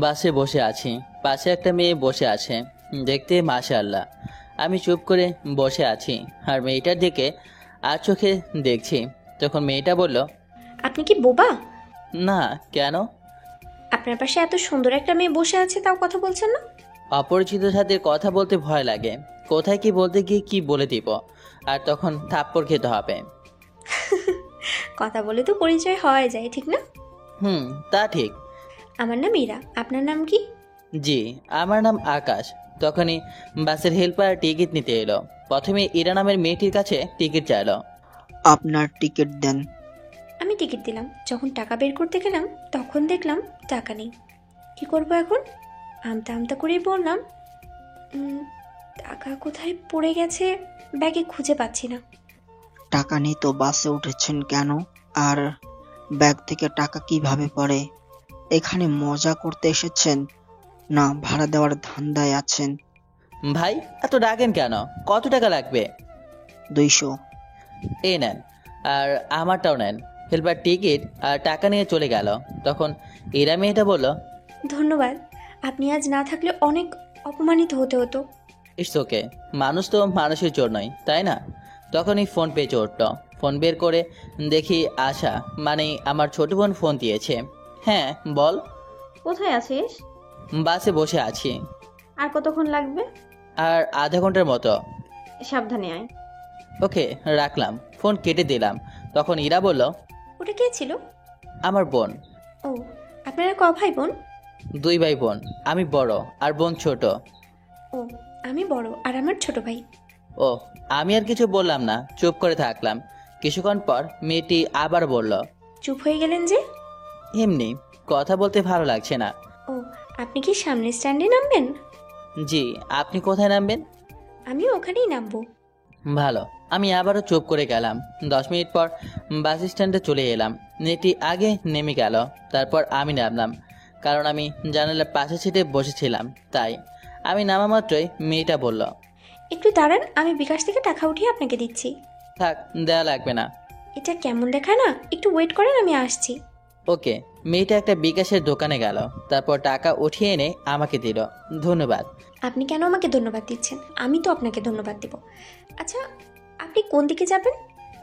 বাসে বসে আছি, পাশে একটা মেয়ে বসে আছে, দেখতে মাশাআল্লাহ। আমি চুপ করে বসে আছি আর মেয়েটার দিকে আর চোখে দেখছি। তখন মেয়েটা বলল, আপনি কি বোবা? না, কেন? আপনার পাশে এত সুন্দর একটা মেয়ে বসে আছে, তাও কথা বলছেন না? অপরিচিত সাথে কথা বলতে ভয় লাগে, কোথায় কি বলতে গিয়ে কি বলে দিব, আর তখন থাপ্পড় খেতে হবে। কথা বলে তো পরিচয় হওয়া যায়, ঠিক না? তা ঠিক। আমার নাম ইরা, আপনার নাম কি? জি, আমার নাম আকাশ। তখনই বাসের হেল্পার টিকিট নিতে এলো। প্রথমে ইরা নামের মেয়েটির কাছে টিকিট চাইলো। আপনার টিকিট দেন। আমি টিকিট দিলাম। যখন টাকা বের করতে গেলাম তখন দেখলাম টাকা নেই। কি করব এখন? আমতা আমতা করেই বললাম, টাকা কোথায় পড়ে গেছে, ব্যাগে খুঁজে পাচ্ছি না। টাকা নেই তো বাসে উঠেছেন কেন? আর ব্যাগ থেকে টাকা কিভাবে পড়ে? এখানে মজা করতে এসেছেন না ভাড়া দেওয়ার ধান্দায় আছেন? ভাই, এত রাগেন কেন? কত টাকা লাগবে? 200। এই নেন, আর আমারটাও নেন। হেল্পার টিকিট আর টাকা নিয়ে চলে গেল। তখন ইরা মেয়েটা বলল, ধন্যবাদ, আপনি আজ না থাকলে অনেক অপমানিত হতে হতো। ইটস ওকে, মানুষ তো মানুষের জন্যই, তাই না? তখনই ফোন পেয়ে উঠল। ফোন বের করে দেখি আশা, মানে আমার ছোট বোন ফোন দিয়েছে। হ্যাঁ, বল। কোথায় আছিস? বাসে বসে আছি। আর কতক্ষণ লাগবে? আর আধা ঘন্টার মতো। সাবধানে আয়। ওকে, রাখলাম। ফোন কেটে দিলাম। তখন ইরা বলল, ওটা কে ছিল? আমার বোন। ও, আপনারা ক ভাই বোন? 2 ভাই বোন, আমি বড় আর বোন ছোট। ও, আমি বড় আর আমার ছোট ভাই। ও, আমি আর কিছু বললাম না, চুপ করে থাকলাম। কিছুক্ষণ পর মেয়েটি আবার বলল, চুপ হয়ে গেলেন যে? এমনি, কথা বলতে ভালো লাগছে না। ও, আপনি কি সামনের স্ট্যান্ডে নামবেন? জি, আপনি কোথায় নামবেন? আমিও ওখানেই নামবো। ভালো। আমি আবারও চুপ করে গেলাম। 10 মিনিট পর বাস স্ট্যান্ডে চলে এলাম। মেয়েটি আগে নেমে গেল, তারপর আমি নামলাম। কারণ আমি জানালার পাশে সিটে বসেছিলাম, তাই। আমি নামা মাত্রই মেয়েটা বলল, একটু দাঁড়ান, আমি বিকাশ থেকে টাকা উঠিয়ে আপনাকে দিচ্ছি। থাক, দেয়া লাগবে না। এটা কেমন দেখায় না? একটু ওয়েট করেন, আমি আসছি। ওকে। মেয়েটা একটা বিকাশের দোকানে গেল, তারপর টাকা উঠিয়ে এনে আমাকে দিল। ধন্যবাদ। আপনি কেন আমাকে ধন্যবাদ দিচ্ছেন? আমি তো আপনাকে ধন্যবাদ দেব। আচ্ছা, আপনি কোন দিকে যাবেন?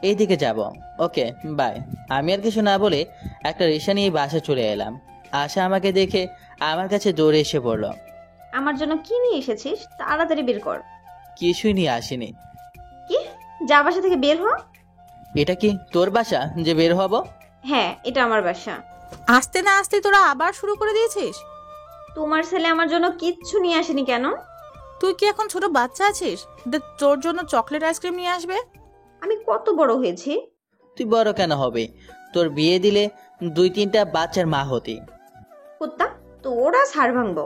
এইদিকে যাব। ওকে, বাই। আমি আর কিছু না বলে একটা রিক্সা নিয়ে বাসে চলে এলাম। আশা আমাকে দেখে আমার কাছে দৌড়ে এসে পড়ল। আমার জন্য কি নিয়ে এসেছিস? তাড়াতাড়ি বের কর। কিছুই নিয়ে আসিনি। কি? যা, বাসা থেকে বের হ। এটা কি তোর বাসা যে বের হব? হ্যাঁ, এটা আমার বাসা। আসতে না আসতে তোরা আবার শুরু করে দিয়েছিস? তোমার ছেলে আমার জন্য কিচ্ছু নিয়ে আসেনি কেন? তুই কি এখন ছোট বাচ্চা আছিস যে তোর জন্য চকলেট আইসক্রিম নিয়ে আসবে? আমি কত বড় হয়েছি? তুই বড় কেন হবে? তোর বিয়ে দিলে 2-3টা বাচ্চার মা হতি। কুত্তা, তোরা ছাড় ভাঙবো।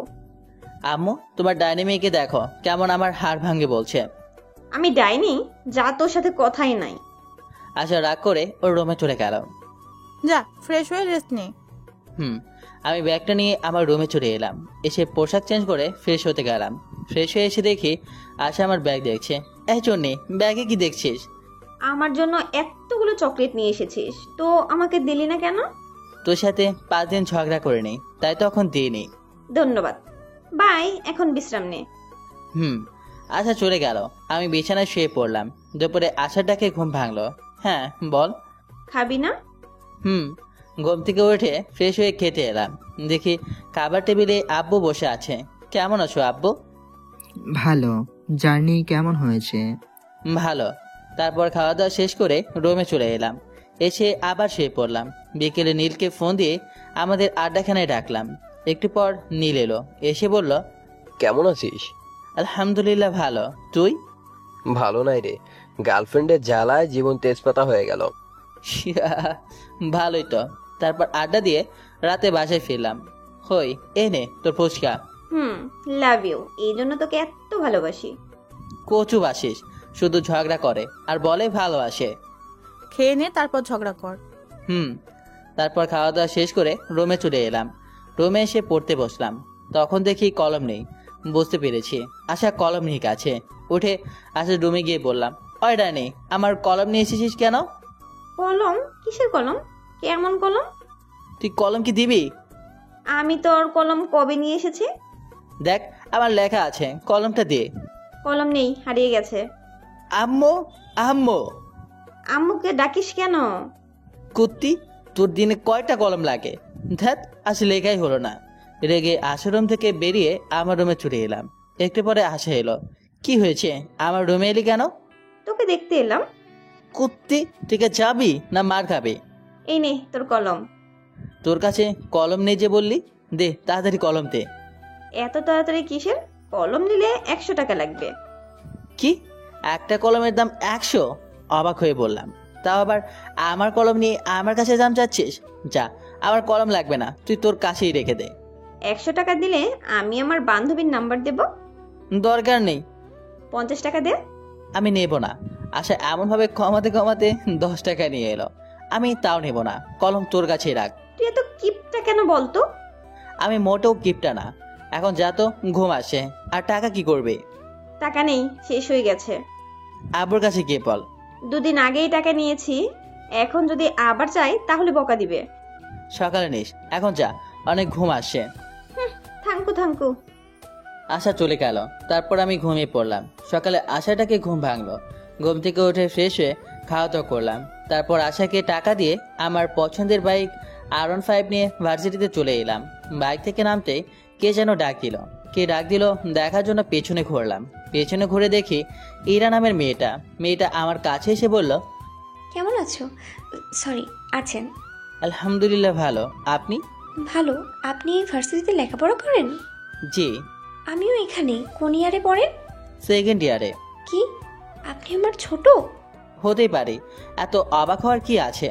আম্মু, তোমার ডাইনামিকে দেখো কেমন আমার হাড় ভাঙে বলছে। আমি ডাইনি? যা, তোর সাথে কথাই নাই। আশা রাগ করে ওর রুমে চলে গেল। যা, ফ্রেশ হয়ে রেস্ট নে। আমি ব্যাগটা নিয়ে আমার রুমে চলে এলাম। এসে পোশাক চেঞ্জ করে ফ্রেশ হতে গেলাম। ফ্রেশ হয়ে এসে দেখি আশা আমার ব্যাগ দেখছে। এই জন্যে ব্যাগে কি দেখছিস? আমার জন্য এতগুলো চকলেট নিয়ে এসেছিস, তো আমাকে দিলি না কেন? তোর সাথে 5 দিন ঝগড়া করে নি, তাই তখন দিইনি। ধন্যবাদ, বাই। এখন বিশ্রাম নে। আশা চলে গেল। আমি বিছানায় শুয়ে পড়লাম। দুপুরে আশার ডাকে ঘুম ভাঙলো। হ্যাঁ, বল। খাবি না? ঘুম থেকে উঠে ফ্রেশ হয়ে খেতে এলাম। দেখি খাবার টেবিলে আব্বু বসে আছে। কেমন আছো আব্বু? ভালো। জার্নি কেমন হয়েছে? ভালো। তারপর খাওয়া দাওয়া শেষ করে রুমে চলে এলাম। এসে আবার শুয়ে পড়লাম। বিকেলে নীলকে ফোন দিয়ে আমাদের আড্ডাখানায় ডাকলাম। একটু পর নীল এলো, এসে বলল, কেমন আছিস? আলহামদুলিল্লাহ ভালো। তুই? ভালো নাই রে, গার্লফ্রেন্ডের জ্বালায় জীবন তেজপাতা হয়ে গেল। ভালোই তো। তারপর আড্ডা দিয়ে রাতে বাসায় ফিরলাম। হই, এনে তোর ফুচকা। Love you. এই জন্য তোকে এত ভালোবাসি। কচু বাসিস, শুধু ঝগড়া করে আর বলে ভালোবাসে। খেয়ে নে, তারপর ঝগড়া কর। তারপর খাওয়া দাওয়া শেষ করে রুমে চলে এলাম। রুমে এসে পড়তে বসলাম। তখন দেখি কলম নেই। বুঝতে পেরেছি আশা কলম নিয়ে গেছে। উঠে আশা রুমে গিয়ে বললাম, ওই ডাইনি, আমার কলম নিয়ে এসেছিস কেন? কলম? কিসের কলম? কেমন কলম? তুই কলম কি দিবি? আমি তোর কলম কবে নিয়ে এসেছি? দেখ আমার লেখা আছে, কলমটা দে। কলম নেই, হারিয়ে গেছে। আম্মু, আম্মু। আম্মুকে ডাকিস কেন? কুত্তি, তোর দিনে কয়টা কলম লাগে? ধ্যাত, আজ লেখাই হলো না। রেগে আশার রুম থেকে বেরিয়ে আমার রুমে চলে এলাম। একটু পরে আশা এলো। কি হয়েছে, আমার রুমে এলি কেন? তোকে দেখতে এলাম। কুত্তি, তুই কে যাবি না মার খাবি? এই নে তোর কলম। তোর কাছে কলম নেই যে বললি, দে তাড়াতাড়ি কলম দে। এত তাড়াতাড়ি কিসের? কলম নিলে 100 টাকা লাগবে। কি, একটা কলমের দাম 100? অবাক হয়ে বললাম। তাও আবার আমার কলম নিয়ে আমার কাছে দাম চাচ্ছিস? যা, আমার কলম লাগবে না, তুই তোর কাছেই রেখে দে। 100 টাকা দিলে আমি আমার বান্ধবীর নাম্বার দেব। দরকার নেই। 50 টাকা দে। আমি নেব না। আশা এমনভাবে কমাতে কমাতে 10 টাকা নিয়ে এলো। আমি তাও নেব না, কলম তোর কাছেই রাখ। তুই এত কিপটা কেন বলতো? আমি মোটেও গিফটটা না। এখন যা তো, ঘুম আসে। আর টাকা কি করবে? টাকা নেই, শেষ হয়ে গেছে। আব্বুর কাছে গিয়ে বল। 2 দিন আগেই টাকা নিয়েছি, এখন যদি আবার চাই তাহলে বকা দিবে। সকালে নিস, এখন যা, অনেক ঘুম আসছে। Thank you thank you. আশা চলে গেল। তারপর আমি ঘুমিয়ে পড়লাম। সকালে আশাটাকে ঘুম ভাঙলো। ঘুম থেকে উঠে ফ্রেশ হয়ে খাওয়া দাওয়া করলাম। তারপর আশাকে টাকা দিয়ে আমার পছন্দের বাইক R15 নিয়ে ভার্সিটিতে চলে এলাম। বাইক থেকে নামতে কে যেন ডাক দিল। কে ডাক দিল দেখার জন্য পেছনে ঘুরলাম। পেছনে ঘুরে দেখি ইরা নামের মেয়েটা। মেয়েটা আমার কাছে এসে বলল, কেমন আছো? সরি, আছেন? আলহামদুলিল্লাহ ভালো, আপনি? ভালো। আপনি এই ভার্সিটিতে লেখাপড়া করেন? জি। আমিও এখানে। কোন ইয়ারে পড়েন? সেকেন্ড ইয়ারে। কি, আপনি আমার ছোট? হতেই পারে, এত অবাক হওয়ার কি আছে?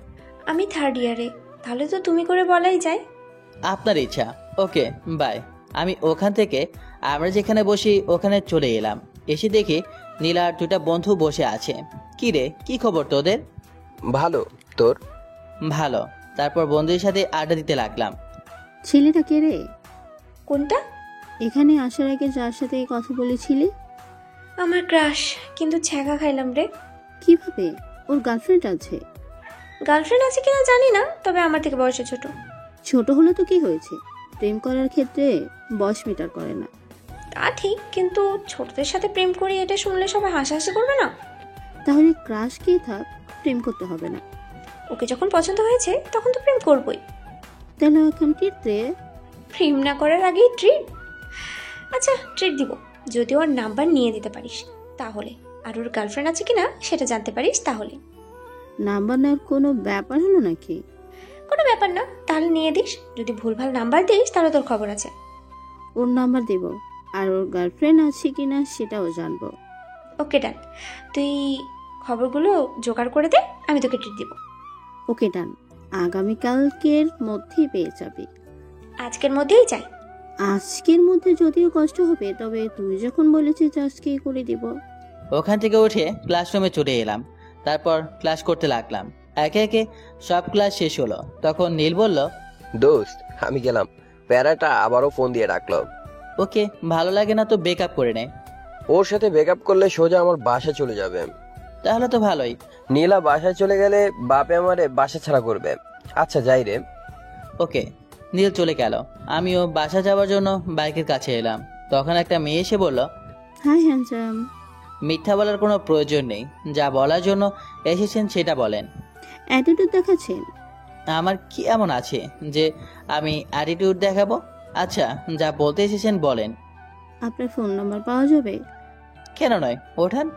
আমি থার্ড ইয়ারে। তাহলে তো তুমি করে বলাই যায়। আপনার ইচ্ছা। ওকে, বাই। আমি ওখান থেকে আমরা যেখানে বসি ওখানে চলে এলাম। এসে দেখি নীলার 2টা বন্ধু বসে আছে। কি রে, কি খবর তোদের? ভালো, তোর? ভালো। তারপর বন্ধুদের সাথে আড্ডা দিতে লাগলাম। ছেলেটা কে রে? কোনটা? এখানে আসার আগে যার সাথে কথা বলেছিলি? আমার ক্রাশ, কিন্তু ছ্যাঁকা খাইলাম রে। কিভাবে? ওর গার্লফ্রেন্ড আছে? গার্লফ্রেন্ড আছে কিনা জানি না, তবে আমার থেকে বয়সে ছোট। ছোট হলে তো কি হয়েছে? প্রেম করার ক্ষেত্রে বয়স মিটার করে না। তা ঠিক, কিন্তু ছোটদের সাথে প্রেম করি এটা শুনলে সবাই হাসাহাসি করবে না? তাহলে ক্রাশ কি থাক, প্রেম করতে হবে না। ওকে যখন পছন্দ হয়েছে তখন তো প্রেম করবই। তাহলে এখন টিটতে প্রেম না করার আগেই ট্রিট? আচ্ছা, ট্রিট দিব যদি ওর নাম্বার নিয়ে দিতে পারিস তাহলে, আর ওর গার্লফ্রেন্ড আছে কিনা সেটা জানতে পারিস তাহলে। নাম্বার নেওয়ার কোনো ব্যাপার হলো নাকি? কোনো ব্যাপার না, তাহলে নিয়ে দিস। যদি ভুলভাল নাম্বার দিস তাহলে তোর খবর আছে। ওর নাম্বার দেব, আর ওর গার্লফ্রেন্ড আছে কিনা সেটাও জানবো। ওকে ডান, তুই খবরগুলো জোগাড় করে দে, আমি তোকে ট্রিট দিব। ওকে ডান, আগামীকালকের মধ্যেই পেয়ে যাবি। আজকের মধ্যেই চাই। আজকের মধ্যে যদিও কষ্ট হবে, তবে তুই যখন বলেছিস আজকেই করে দিব। ওখান থেকে উঠে ক্লাসরুমে চলে এলাম। তারপর ক্লাস করতে লাগলাম। একে একে সব ক্লাস শেষ হলো। তখন নীল বলল, দোস্ত আমি গেলাম। প্যারাটা আবারও ফোন দিয়ে ডাকলো। ওকে, ভালো লাগে না তো বেকআপ করে নে। ওর সাথে ব্রেকআপ করলে সোজা আমার বাসা চলে যাবে। তাহলে তো ভালোই। নীলা বাসায় চলে গেলে বাপে আমারে বাসা ছাড়া করবে। আচ্ছা যাই রে। ওকে। নীল চলে গেল। আমিও বাসা যাওয়ার জন্য বাইকের কাছে এলাম। তখন একটা মেয়ে এসে বলল, হাই হ্যান্ডসাম। মিথ্যা বলার কোনো প্রয়োজন নেই, যা বলার জন্য এসেছেন সেটা বলেন। অ্যাটিটিউড দেখাচ্ছেন? আমার কি এমন আছে যে আমি অ্যাটিটিউড দেখাবো? আচ্ছা, যা বলতে এসেছেন বলেন। আপনার ফোন নাম্বার পাওয়া যাবে? কেন নয়, ওঠান।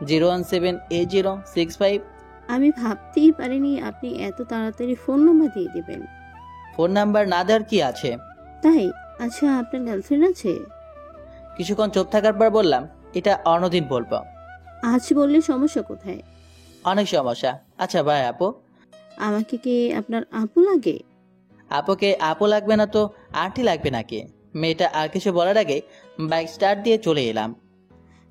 0178065। আমি ভাবতেই পারিনি আপনি এত তাড়াতাড়ি ফোন নাম্বার দিয়ে দিবেন। ফোন নাম্বার না দেওয়ার কি আছে? তাই? আচ্ছা, আপনার গার্লফ্রেন্ড আছে? কিছুক্ষণ চুপ থাকার পর বললাম, এটা অন্যদিন বলবো। আজ বললে সমস্যা কোথায়? অনেক সমস্যা। আচ্ছা ভাই আপু। আমাকে কি আপনার আপু লাগে? আপুকে আপু লাগবে না তো আন্টি লাগবে নাকি? মেয়েটা আর কিছু বলার আগে বাইক স্টার্ট দিয়ে চলে এলাম।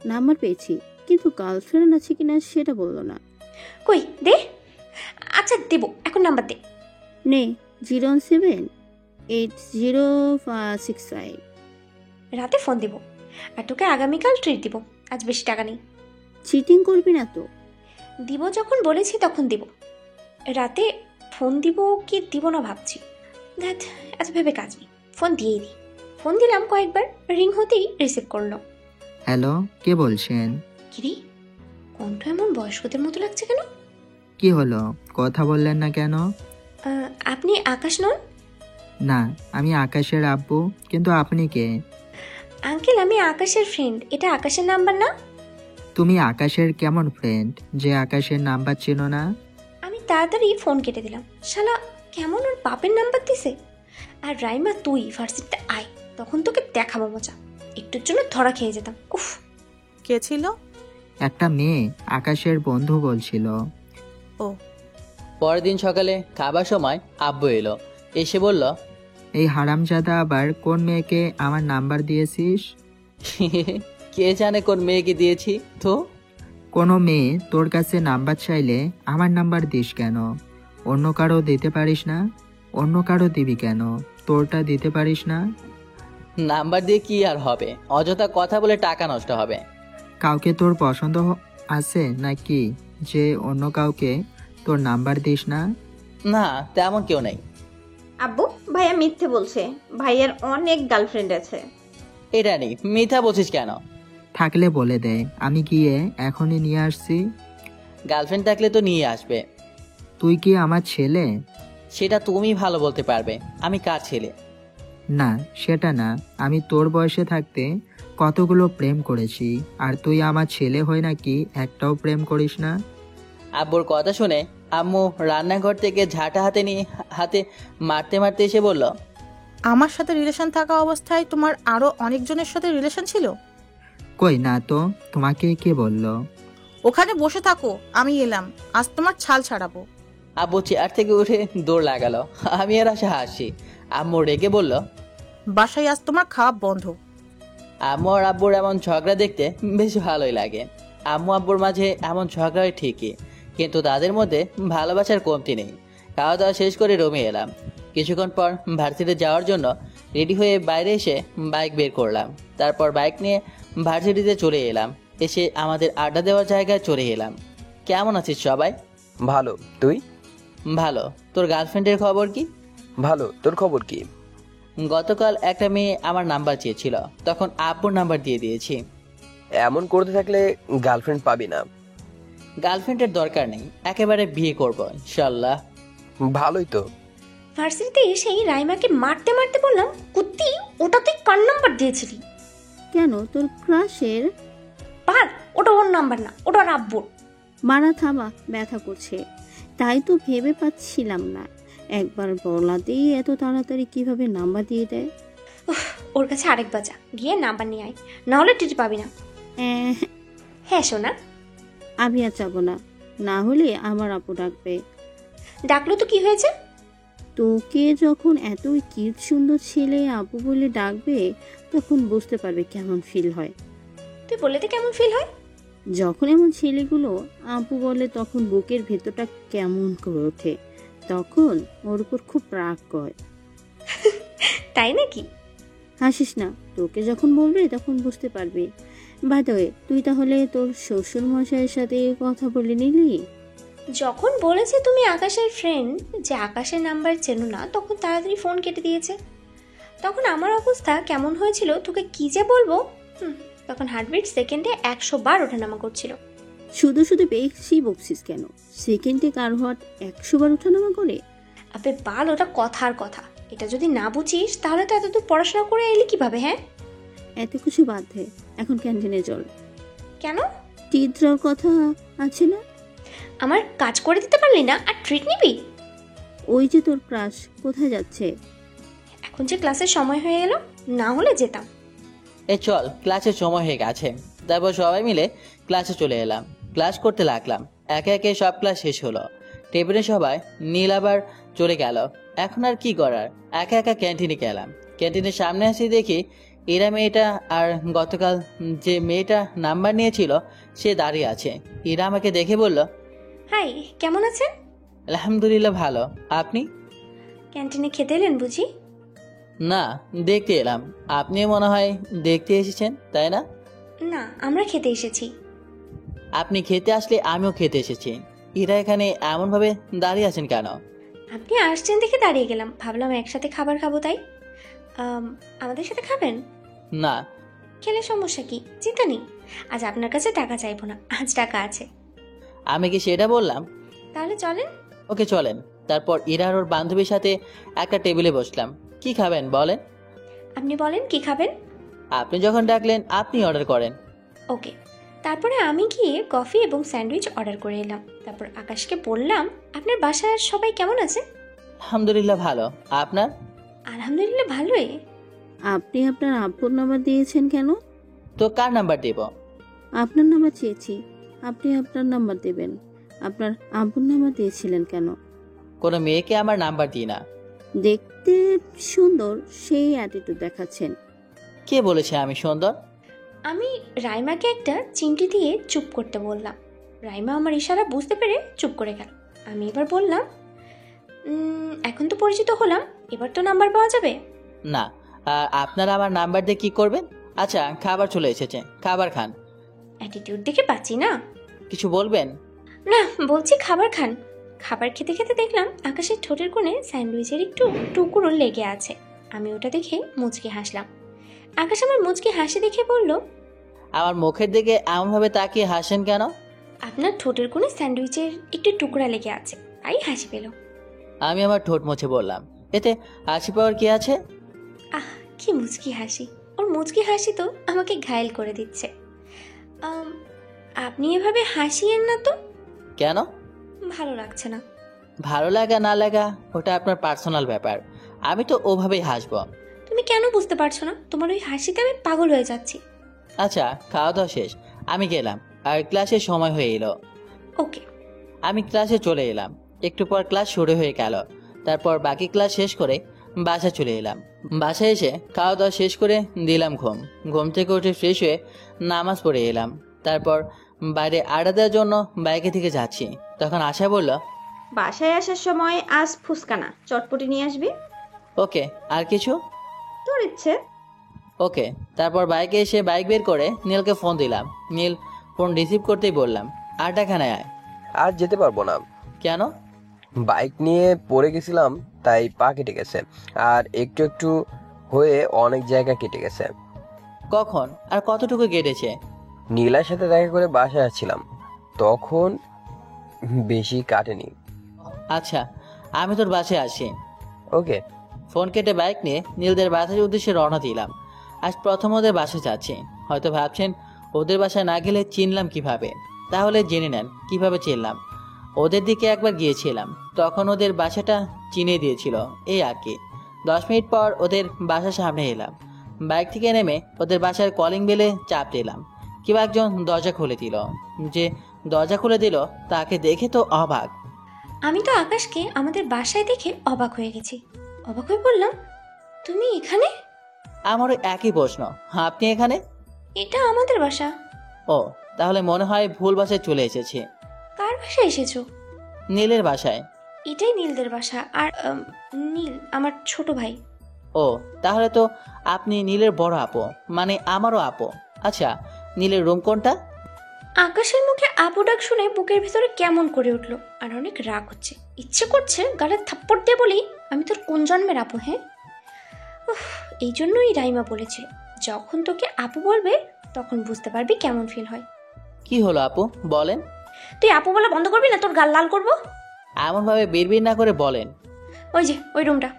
নাম্বার পেয়েছি, কিন্তু গার্লফ্রেন্ড আছে কিনা সেটা বললো না। কই দে। আচ্ছা দেব, এখন নাম্বার দে। নে, 0780565। রাতে ফোন দিব, আর তোকে আগামীকাল ট্রিট দিব। আজ বেশি টাকা নেই। চিটিং করবি না তো? দিব যখন বলেছি তখন দিব। রাতে ফোন দিব কি দিব না ভাবছি। দেখ, এত ভেবে কাজ নেই। ফোন দিয়েই দিই। ফোন দিলাম কয়েকবার, রিং হতেই রিসিভ করলো। হ্যালো, কে বলছেন? কিরে, কণ্ঠ এমন বয়স্কদের মতো লাগছে কেন? কি হলো, কথা বললেন না কেন? আপনি আকাশ নন? না, আমি আকাশের আব্বু, কিন্তু আপনি কে? আঙ্কেল, আমি আকাশের ফ্রেন্ড। এটা আকাশের নাম্বার না? তুমি আকাশের কেমন ফ্রেন্ড যে আকাশের নাম্বার ছিল না? আমি তাড়াতাড়ি ফোন কেটে দিলাম। শালা কেমন ওর বাপের নাম্বার দিছে। আর রাইমা, তুই ভার্সিটিতে আয়, তখন তোকে দেখাবো মজা। একটুর জন্য ধরা খেয়ে যেতাম। উফ। কে ছিল? একটা মেয়ে আকাশের বন্ধু বলছিল। ও, পরের দিন সকালে খাবার সময় আব্বু এলো, এসে বলল, এই হারামজাদা আবার কোন মেয়েকে আমার নাম্বার দিয়েছিস? কে জানে কোন মেয়েকে দিয়েছি তো। কোনো মেয়ে তোর কাছে নাম্বার চাইলে আমার নাম্বার দিস কেন? অন্য কারো দিতে পারিস না? অন্য কারো দিবি কেন? তোরটা দিতে পারিস না? নাম্বার দিয়ে কি আর হবে, অযথা কথা বলে টাকা নষ্ট হবে। কাউকে তোর পছন্দ আছে নাকি যে অন্য কাউকে তোর নাম্বার দিস না? না, তেমন কেউ নেই। আব্বু, ভাইয়া মিথ্যে বলছে। ভাইয়ার অনেক গার্লফ্রেন্ড আছে। এটা নেই, মিথ্যা বলছিস কেন? থাকলে বলে দে, আমি গিয়ে এখনই নিয়ে আসছি। গার্লফ্রেন্ড থাকলে তো নিয়ে আসবে। তুই কি আমার ছেলে? সেটা তুমি ভালো বলতে পারবে, আমি কার ছেলে। না, সেটা না। আমি তোর বয়সে থাকতে কতগুলো প্রেম করেছি, আর তুই আমার ছেলে হয়ে নাকি একটাও প্রেম করিস না? আব্বুর কথা শুনে আম্মু রান্নাঘর থেকে ঝাঁটা হাতে মারতে মারতে এসে বলল, আমার সাথে রিলেশন থাকা অবস্থায় তোমার আরো অনেকজনের সাথে রিলেশন ছিল? কই না তো, তোমাকে কে বললো? ওখানে বসে থাকো, আমি এলাম, আজ তোমার ছাল ছাড়াবো। আব্বু চেয়ার থেকে উঠে দৌড় লাগালো। আমি আর আশা হাসি। আম্মু রেগে বলল, বাসায় আজ তোমার খাওয়া বন্ধ। আম্মু আর আব্বুর এমন ঝগড়া দেখতে বেশ ভালোই লাগে। আম্মু আব্বুর মাঝে এমন ঝগড়া হয় ঠিকই, কিন্তু তাদের মধ্যে ভালোবাসার কমতি নেই। খাওয়া দাওয়া শেষ করে রুমে এলাম। কিছুক্ষণ পর ভার্সিটিতে যাওয়ার জন্য রেডি হয়ে বাইরে এসে বাইক বের করলাম। তারপর বাইক নিয়ে ভার্সিটিতে চলে এলাম। এসে আমাদের আড্ডা দেওয়ার জায়গায় চলে এলাম। কেমন আছিস সবাই? ভালো, তুই? ভালো। তোর গার্লফ্রেন্ডের খবর কি? ভালো, তোর খবর কি? গতকাল একটা মেয়ে আমার নাম্বার চেয়েছিল, তখন আব্বুর নাম্বার দিয়ে দিয়েছি। এমন করতে থাকলে গার্লফ্রেন্ড পাবি না। গার্লফ্রেন্ডের দরকার নেই, একেবারে বিয়ে করবো ইনশাল্লাহ। ভালোই তো। ভার্সিটিতে এসেই রাইমাকে মারতে মারতে বললাম, কুত্তি, ওটা তুই কার নাম্বার দিয়েছিলি? কেন, তোর ক্রাশের? পার, ওটা ওর নাম্বার না, ওটা ওর আব্বুর। মারা থামা, ব্যথা করছে। তাই তো ভেবে পাচ্ছিলাম না, একবার বলাতেই এত তাড়াতাড়ি কিভাবে নাম্বার দিয়ে দেয়। ওর কাছে আরেক বাজা, গিয়ে নাম্বার নিয়ে আয়, না হলে টিটি পাবি না। হ্যাঁ সোনা। আমি আর যাবো না, না হলে আমার আপু ডাকবে। ডাকলো তো কি হয়েছে? তোকে যখন এত কিউট সুন্দর ছেলে আপু বলে ডাকবে, তখন বুঝতে পারবে কেমন ফিল হয়। তুই বলে দে কেমন ফিল হয়। যখন এমন ছেলেগুলো আপু বলে, তখন বুকের ভেতরটা কেমন করে ওঠে, তখন ওর উপর খুব রাগ হয়। তাই নাকি? হাসিস না, তোকে যখন বলবে তখন বুঝতে পারবে। বাই দ্য ওয়ে, তুই তাহলে তোর শ্বশুর মশাইয়ের সাথে কথা বলে নিলি? যখন বলেছে তুমি আকাশের ফ্রেন্ড, যে আকাশের নাম্বার চেনো না, তখন তাড়াতাড়ি ফোন কেটে দিয়েছে। তখন আমার অবস্থা কেমন হয়েছিল তোকে কি যে বলবো। তখন হার্টবিট সেকেন্ডে 100 বার ওঠানামা করছিল। শুধু শুধু বেশি বকছিস কেন? সেকেন্ডে কার হার্ট 100 বার ওঠানামা করে? আবে বাল, ওটা কথার কথা। এটা যদি না বুঝিস তাহলে তো এতদূর পড়াশোনা করে এলি কিভাবে? হ্যাঁ, এত কিছু বাদ দে, এখন ক্যান্টিনে চল। কেন? ট্রিট দেওয়ার কথা আছে না? আমার কাজ করে দিতে পারলি না আর ট্রিট নিবি? ওই যে তোর ক্রাশ কোথায় যাচ্ছে? এখন যে ক্লাসের সময় হয়ে গেল, না হলে যেতাম। চল, ক্লাসের সময় হয়ে গেছে। তারপর সবাই মিলে ক্লাসে চলে এলাম। ক্লাস করতে লাগলাম। একে একে সব ক্লাস শেষ হলো। টেবিলে সবাই নীল আবার চলে গেল। এখন আর কি করার, একা একা ক্যান্টিনে গেলাম। ক্যান্টিনের সামনে আসি দেখি এরা মেয়েটা আর গতকাল যে মেয়েটা নাম্বার নিয়েছিল সে দাঁড়িয়ে আছে। এরা আমাকে দেখে বলল, হাই, কেমন আছেন? আলহামদুলিল্লাহ ভালো, আপনি? ক্যান্টিনে খেতে এলেন বুঝি? না, দেখতে এলাম। আপনিও মনে হয় দেখতে এসেছেন, তাই না? না, আমরা খেতে এসেছি। আপনি খেতে আসলে আমিও খেতে এসেছি। এরা এখানে এমনভাবে দাঁড়িয়ে আছেন কেন? আপনি আসছেন দেখে দাঁড়িয়ে গেলাম, ভাবলাম একসাথে খাবার খাবো তাই। আমাদের সাথে খাবেন? না। খেলে সমস্যা কি? চিন্তা নেই, আজ আপনার কাছে টাকা চাইবো না, আজ টাকা আছে। আমি কি সেটা বললাম? তাহলে চলেন। ওকে চলেন। তারপর ইরা আর ওর বান্ধবীর সাথে একটা টেবিলে বসলাম। কি খাবেন বলেন? আপনি বলেন কি খাবেন? আপনি যখন ডাকলেন আপনি অর্ডার করেন। ওকে। তারপরে আমি গিয়ে কফি এবং স্যান্ডউইচ অর্ডার করে এলাম। তারপর আকাশকে বললাম, আপনার বাসার সবাই কেমন আছে? আলহামদুলিল্লাহ ভালো। আপনার? আলহামদুলিল্লাহ ভালোই। আপনি আপনার আব্বুর নাম্বার দিয়েছেন কেন? তো কার নাম্বার দেব? আপনার নাম্বার চেয়েছি, আপনি আপনার নাম্বার দেবেন। আপনার আব্বুর নাম্বার দিয়েছিলেন কেন? কোনো মেয়েকে আমার নাম্বার দিই না। দেখতে সুন্দর, সেই অ্যাটিটিউড দেখাচ্ছেন। কে বলেছে আমি সুন্দর? আমি রাইমাকে একটা চিমটি দিয়ে চুপ করতে বললাম। রাইমা আমার ইশারা বুঝতে পেরে চুপ করে গেল। আমি এবার বললাম, এখন তো পরিচিত হলাম, এবার তো নাম্বার পাওয়া যাবে। না। আর আপনারা আমার নাম্বার দিয়ে কি করবেন? আচ্ছা খাবার চলে এসেছে, খাবার খান। অ্যাটিটিউড দেখে পাচ্ছি না। কিছু বলবেন? না, বলছি খাবার খান। খাবার খেতে খেতে দেখলাম আকাশের ঠোঁটের কোণে স্যান্ডউইচের একটু টুকরো লেগে আছে। আমি ওটা দেখে মুচকি হাসলাম। আকাশ আমার মুচকি হাসি দেখে বলল, আমার মুখের দিকে এমনভাবে তাকিয়ে হাসেন কেন? আপনার ঠোঁটের কোণে স্যান্ডউইচের একটু টুকরা লেগে আছে, তাই হাসি পেল। আমি আমার ঠোঁট মুছে বললাম, এতে হাসি পাওয়ার কি আছে? আহ, কি মুচকি হাসি! ওর মুচকি হাসি তো আমাকে ঘায়েল করে দিচ্ছে। আপনি এভাবে হাসিয়েন না তো। কেন? ভালো লাগছে না। ভালো লাগা না লাগা ওটা আপনার পার্সোনাল ব্যাপার। আমি তো ওভাবেই হাসবো। তুমি কেন বুঝতে পারছো না? তোমার ওই হাসিতে আমি পাগল হয়ে যাচ্ছি। আচ্ছা খাওয়া দাওয়া শেষ, আমি গেলাম। আর ক্লাসের সময় হয়ে এলো। ওকে। আমি ক্লাসে চলে এলাম। একটু পর ক্লাস শুরু হয়ে গেল। তারপর বাকি ক্লাস শেষ করে বাসা চলে এলাম। বাসায় এসে খাওয়া দাওয়া শেষ করে দিলাম ঘুম। ঘুম থেকে উঠে ফ্রেশ হয়ে নামাজ পড়ে এলাম। তারপর বাইরে আড্ডা দেওয়ার জন্য বাইকে থেকে যাচ্ছি, তখন আশা বলল, বাসায় আসার সময় আজ ফুসকানা চটপটি নিয়ে আসবি। ওকে। আর কিছু? তোর ইচ্ছে। ওকে। তারপর বাইকে এসে বাইক বের করে নীলকে ফোন দিলাম। নীল ফোন রিসিভ করতেই বললাম, আড্ডাখানায় আয়। আর যেতে পারবো না। কেন? বাইক নিয়ে পড়ে গেছিলাম, তাই পা কেটে গেছে। আর একটু একটু হয়ে অনেক জায়গা কেটে গেছে। কখন আর কতটুকু কেটেছে? নীলার সাথে দেখা করে বাসায় আসছিলাম, তখন বেশি কাটেনি। আচ্ছা আমি তোর বাসায় আসি। ওকে। ফোন কেটে বাইক নিয়ে নীলদের বাসার উদ্দেশ্যে রওনা দিলাম। আজ প্রথম ওদের বাসায় যাচ্ছি। হয়তো ভাবছেন ওদের বাসায় না গেলে চিনলাম কিভাবে। তাহলে জেনে নেন কিভাবে চিনলাম। ওদের দিকে একবার গিয়েছিলাম, তখন ওদের বাসাটা চিনে দিয়েছিল, এই আর কি। 10 মিনিট পর ওদের বাসার সামনে এলাম। বাইক থেকে নেমে ওদের বাসার কলিং বেলে চাপ দিলাম। কেউ একজন দরজা খুলে দিল। যে দরজা খুলে দিল তাকে দেখে তো অবাক। আমি তো আকাশকে আমাদের বাসায় দেখে অবাক হয়ে গেছি। অবাক হয়ে বললাম, তুমি এখানে? আমারও একই প্রশ্ন, আপনি এখানে? এটা আমাদের বাসা। ও, তাহলে মনে হয় ভুল বাসায় চলে এসেছি। কার বাসায় এসেছো? নীলের বাসায়। এটাই নীলদের বাসা। আর নীল আমার ছোট ভাই। ও, তাহলে তো আপনি নীলের বড় আপু, মানে আমারও আপু। আচ্ছা নীলের রুম কোনটা? আকাশের মুখে আপু ডাক শুনে বুকের ভিতরে কেমন করে উঠলো, আর অনেক রাগ হচ্ছে। ইচ্ছে করছে গালে থাপ্পড় দিয়ে বলি, আমি তোর কোন জন্মের আপু? হ্যাঁ, উফ, এই জন্যই রাইমা বলেছিল, যখন তোকে আপু বলবে তখন বুঝতে পারবি কেমন ফিল হয়। কি হলো আপু বলেন? তুই আপু বলা বন্ধ করবি না? তোর গাল লাল করবো। এমনভাবে বিড়বিড় না করে বলেন। ওই যে ওই রুমটা।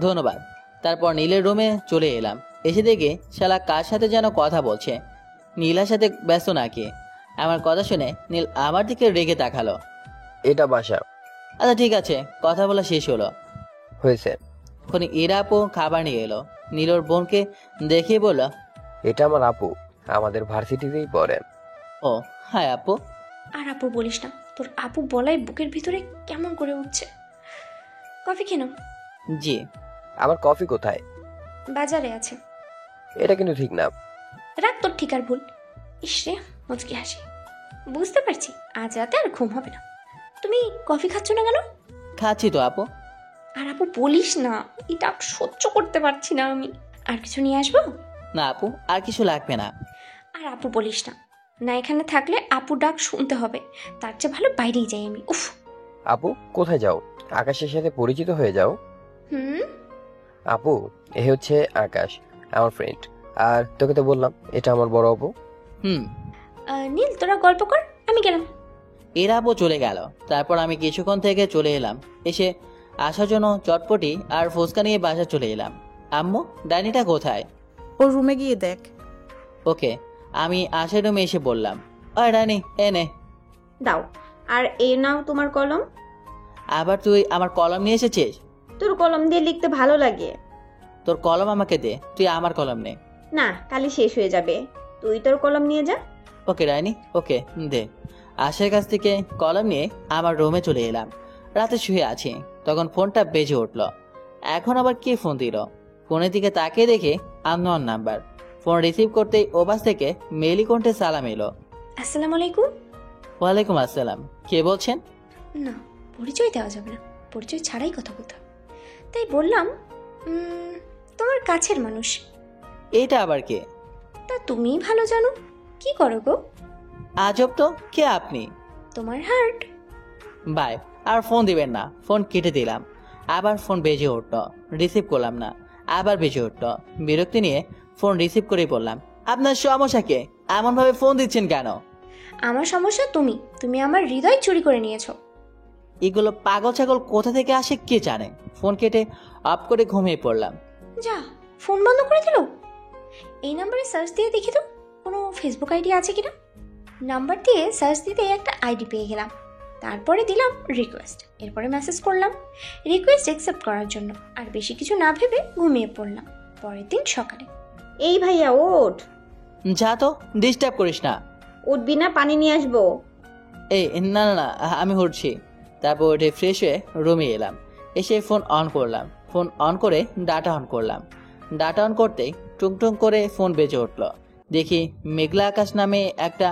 ধন্যবাদ। তারপর নীলের রুমে চলে এলাম। এসে দেখে শালা কার সাথে যেন কথা বলছে। নীলার সাথে ব্যস্ত নাকি? আমার কথা শুনে নীল আমার দিকে রেগে তাকালো। এটা বাসা। আচ্ছা ঠিক আছে, কথা বলা শেষ হলো। হয়েছে। এখন ইরা আপু খাবার নিয়ে এলো। নীলর বোনকে দেখিয়ে বলল, এটা আমার আপু, আমাদের ভার্সিটিতেই পড়ে। ও হাই আপু। আর আপু বলিস না, তোর আপু বলাই বুকের ভিতরে কেমন করে উঠছে। কফি খেনো? জি। আমার কফি কোথায়? বাজারে আছে। এটা কিন্তু ঠিক না। রাখ তোর ঠিক আর ভুল। ইসরে মুচকি হাসি। বুঝতে পারছি আজ রাতে আর ঘুম হবে না। তুমি কফি খাচ্ছ না কেন? খাচ্ছি তো আপু। আর আপু বলিস না, এটা সহ্য করতে পারছি না আমি। আর কিছু নিয়ে আসবো? না আপু, আর কিছু লাগবে না। আর আপু বলিস না, না এখানে থাকলে আপু ডাক শুনতে হবে। তার চেয়ে ভালো বাইরেই যাই আমি। উফ। আপু কোথায় যাও? আকাশের সাথে পরিচিত হয়ে যাও। হুম, আপু, এ হচ্ছে আকাশ, আমার ফ্রেন্ড। আর তোকে তো বললাম এটা আমার বড় আপু। হুম। নীল তোরা গল্প কর, আমি গেলাম। ইরাপও চলে গেল। তারপর আমি কিছুক্ষণ থেকে চলে এলাম। এসে আসার জন্য চটপটি আর ফুচকা নিয়ে বাসা চলে এলাম। আম্মু, ডাইনিটা কোথায়? ওর রুমে গিয়ে দেখ। ওকে। আমি আশার রুমে এসে বললাম, ওই ডাইনি এনে। দাও। আর এই নাও তোমার কলম। আবার তুই আমার কলম নিয়ে এসেছিস? তোর কলম দিয়ে লিখতে ভালো লাগে। তোর কলম আমাকে দে, তুই আমার কলম নে। না, কালি শেষ হয়ে যাবে। তুই তোর কলম নিয়ে যা। ওকে ডাইনি, ওকে দে। আশার কাছ থেকে কলম নিয়ে আমার রুমে চলে এলাম। রাতে শুয়ে আছি, তখন ফোনটা বেজে উঠল। এখন আবার কে ফোন দিল? ফোনের দিকে তাকিয়ে দেখে আননোন নাম্বার। ফোন রিসিভ করতেই ওপাশ থেকে মেলি কণ্ঠে সালাম এলো। আসসালামু আলাইকুম। ওয়ালাইকুম আসসালাম। কে বলছেন? না, পরিচয় দেওয়া যাবে না, পরিচয় ছাড়াই কথা বলতে হবে। তাই বললাম, তোমার কাছের মানুষ। এটা আবার কে? তা তুমিই ভালো জানো। কি করো গো? আজব তো, কে আপনি? তোমার হার্ট। বাই। আর ফোন দিবেন না। ফোন কেটে দিলাম। আবার ফোন বেজে উঠল, রিসিভ করলাম না। আবার বেজে উঠল। বিরক্তি নিয়ে ফোন রিসিভ করেই বললাম, আপনার সমস্যা কে? এমনভাবে ফোন দিচ্ছেন কেন? আমার সমস্যা তুমি, তুমি আমার হৃদয় চুরি করে নিয়েছো। এগুলো পাগল ছাগল কোথা থেকে আসে কে জানে। ফোন কেটে অফ করে ঘুমিয়ে পড়লাম। যা, ফোন বন্ধ করে দিল। এই নাম্বারে সার্চ দিয়ে দেখি তো কোনো ফেসবুক আইডি আছে কিনা। নাম্বার দিয়ে সার্চ দিতে একটা আইডি পেয়ে গেলাম। তারপরে দিলাম রিকোয়েস্ট, এরপরে মেসেজ করলাম রিকোয়েস্ট অ্যাকসেপ্ট করার জন্য। আর বেশি কিছু না ভেবে ঘুমিয়ে পড়লাম। পরের দিন সকালে। এই ভাইয়া ওঠ। যা তো, ডিস্টার্ব করিস না। উঠবি না? পানি নিয়ে আসবো। এই না না না, আমি উঠছি। তারপর উঠে ফ্রেশ হয়ে রুমে এলাম। এসে ফোন অন করলাম। ফোন অন করে ডাটা অন করলাম। ডাটা অন করতেই টুংটুং করে ফোন বেজে উঠল। দেখি মেঘলা আকাশ নামে একটা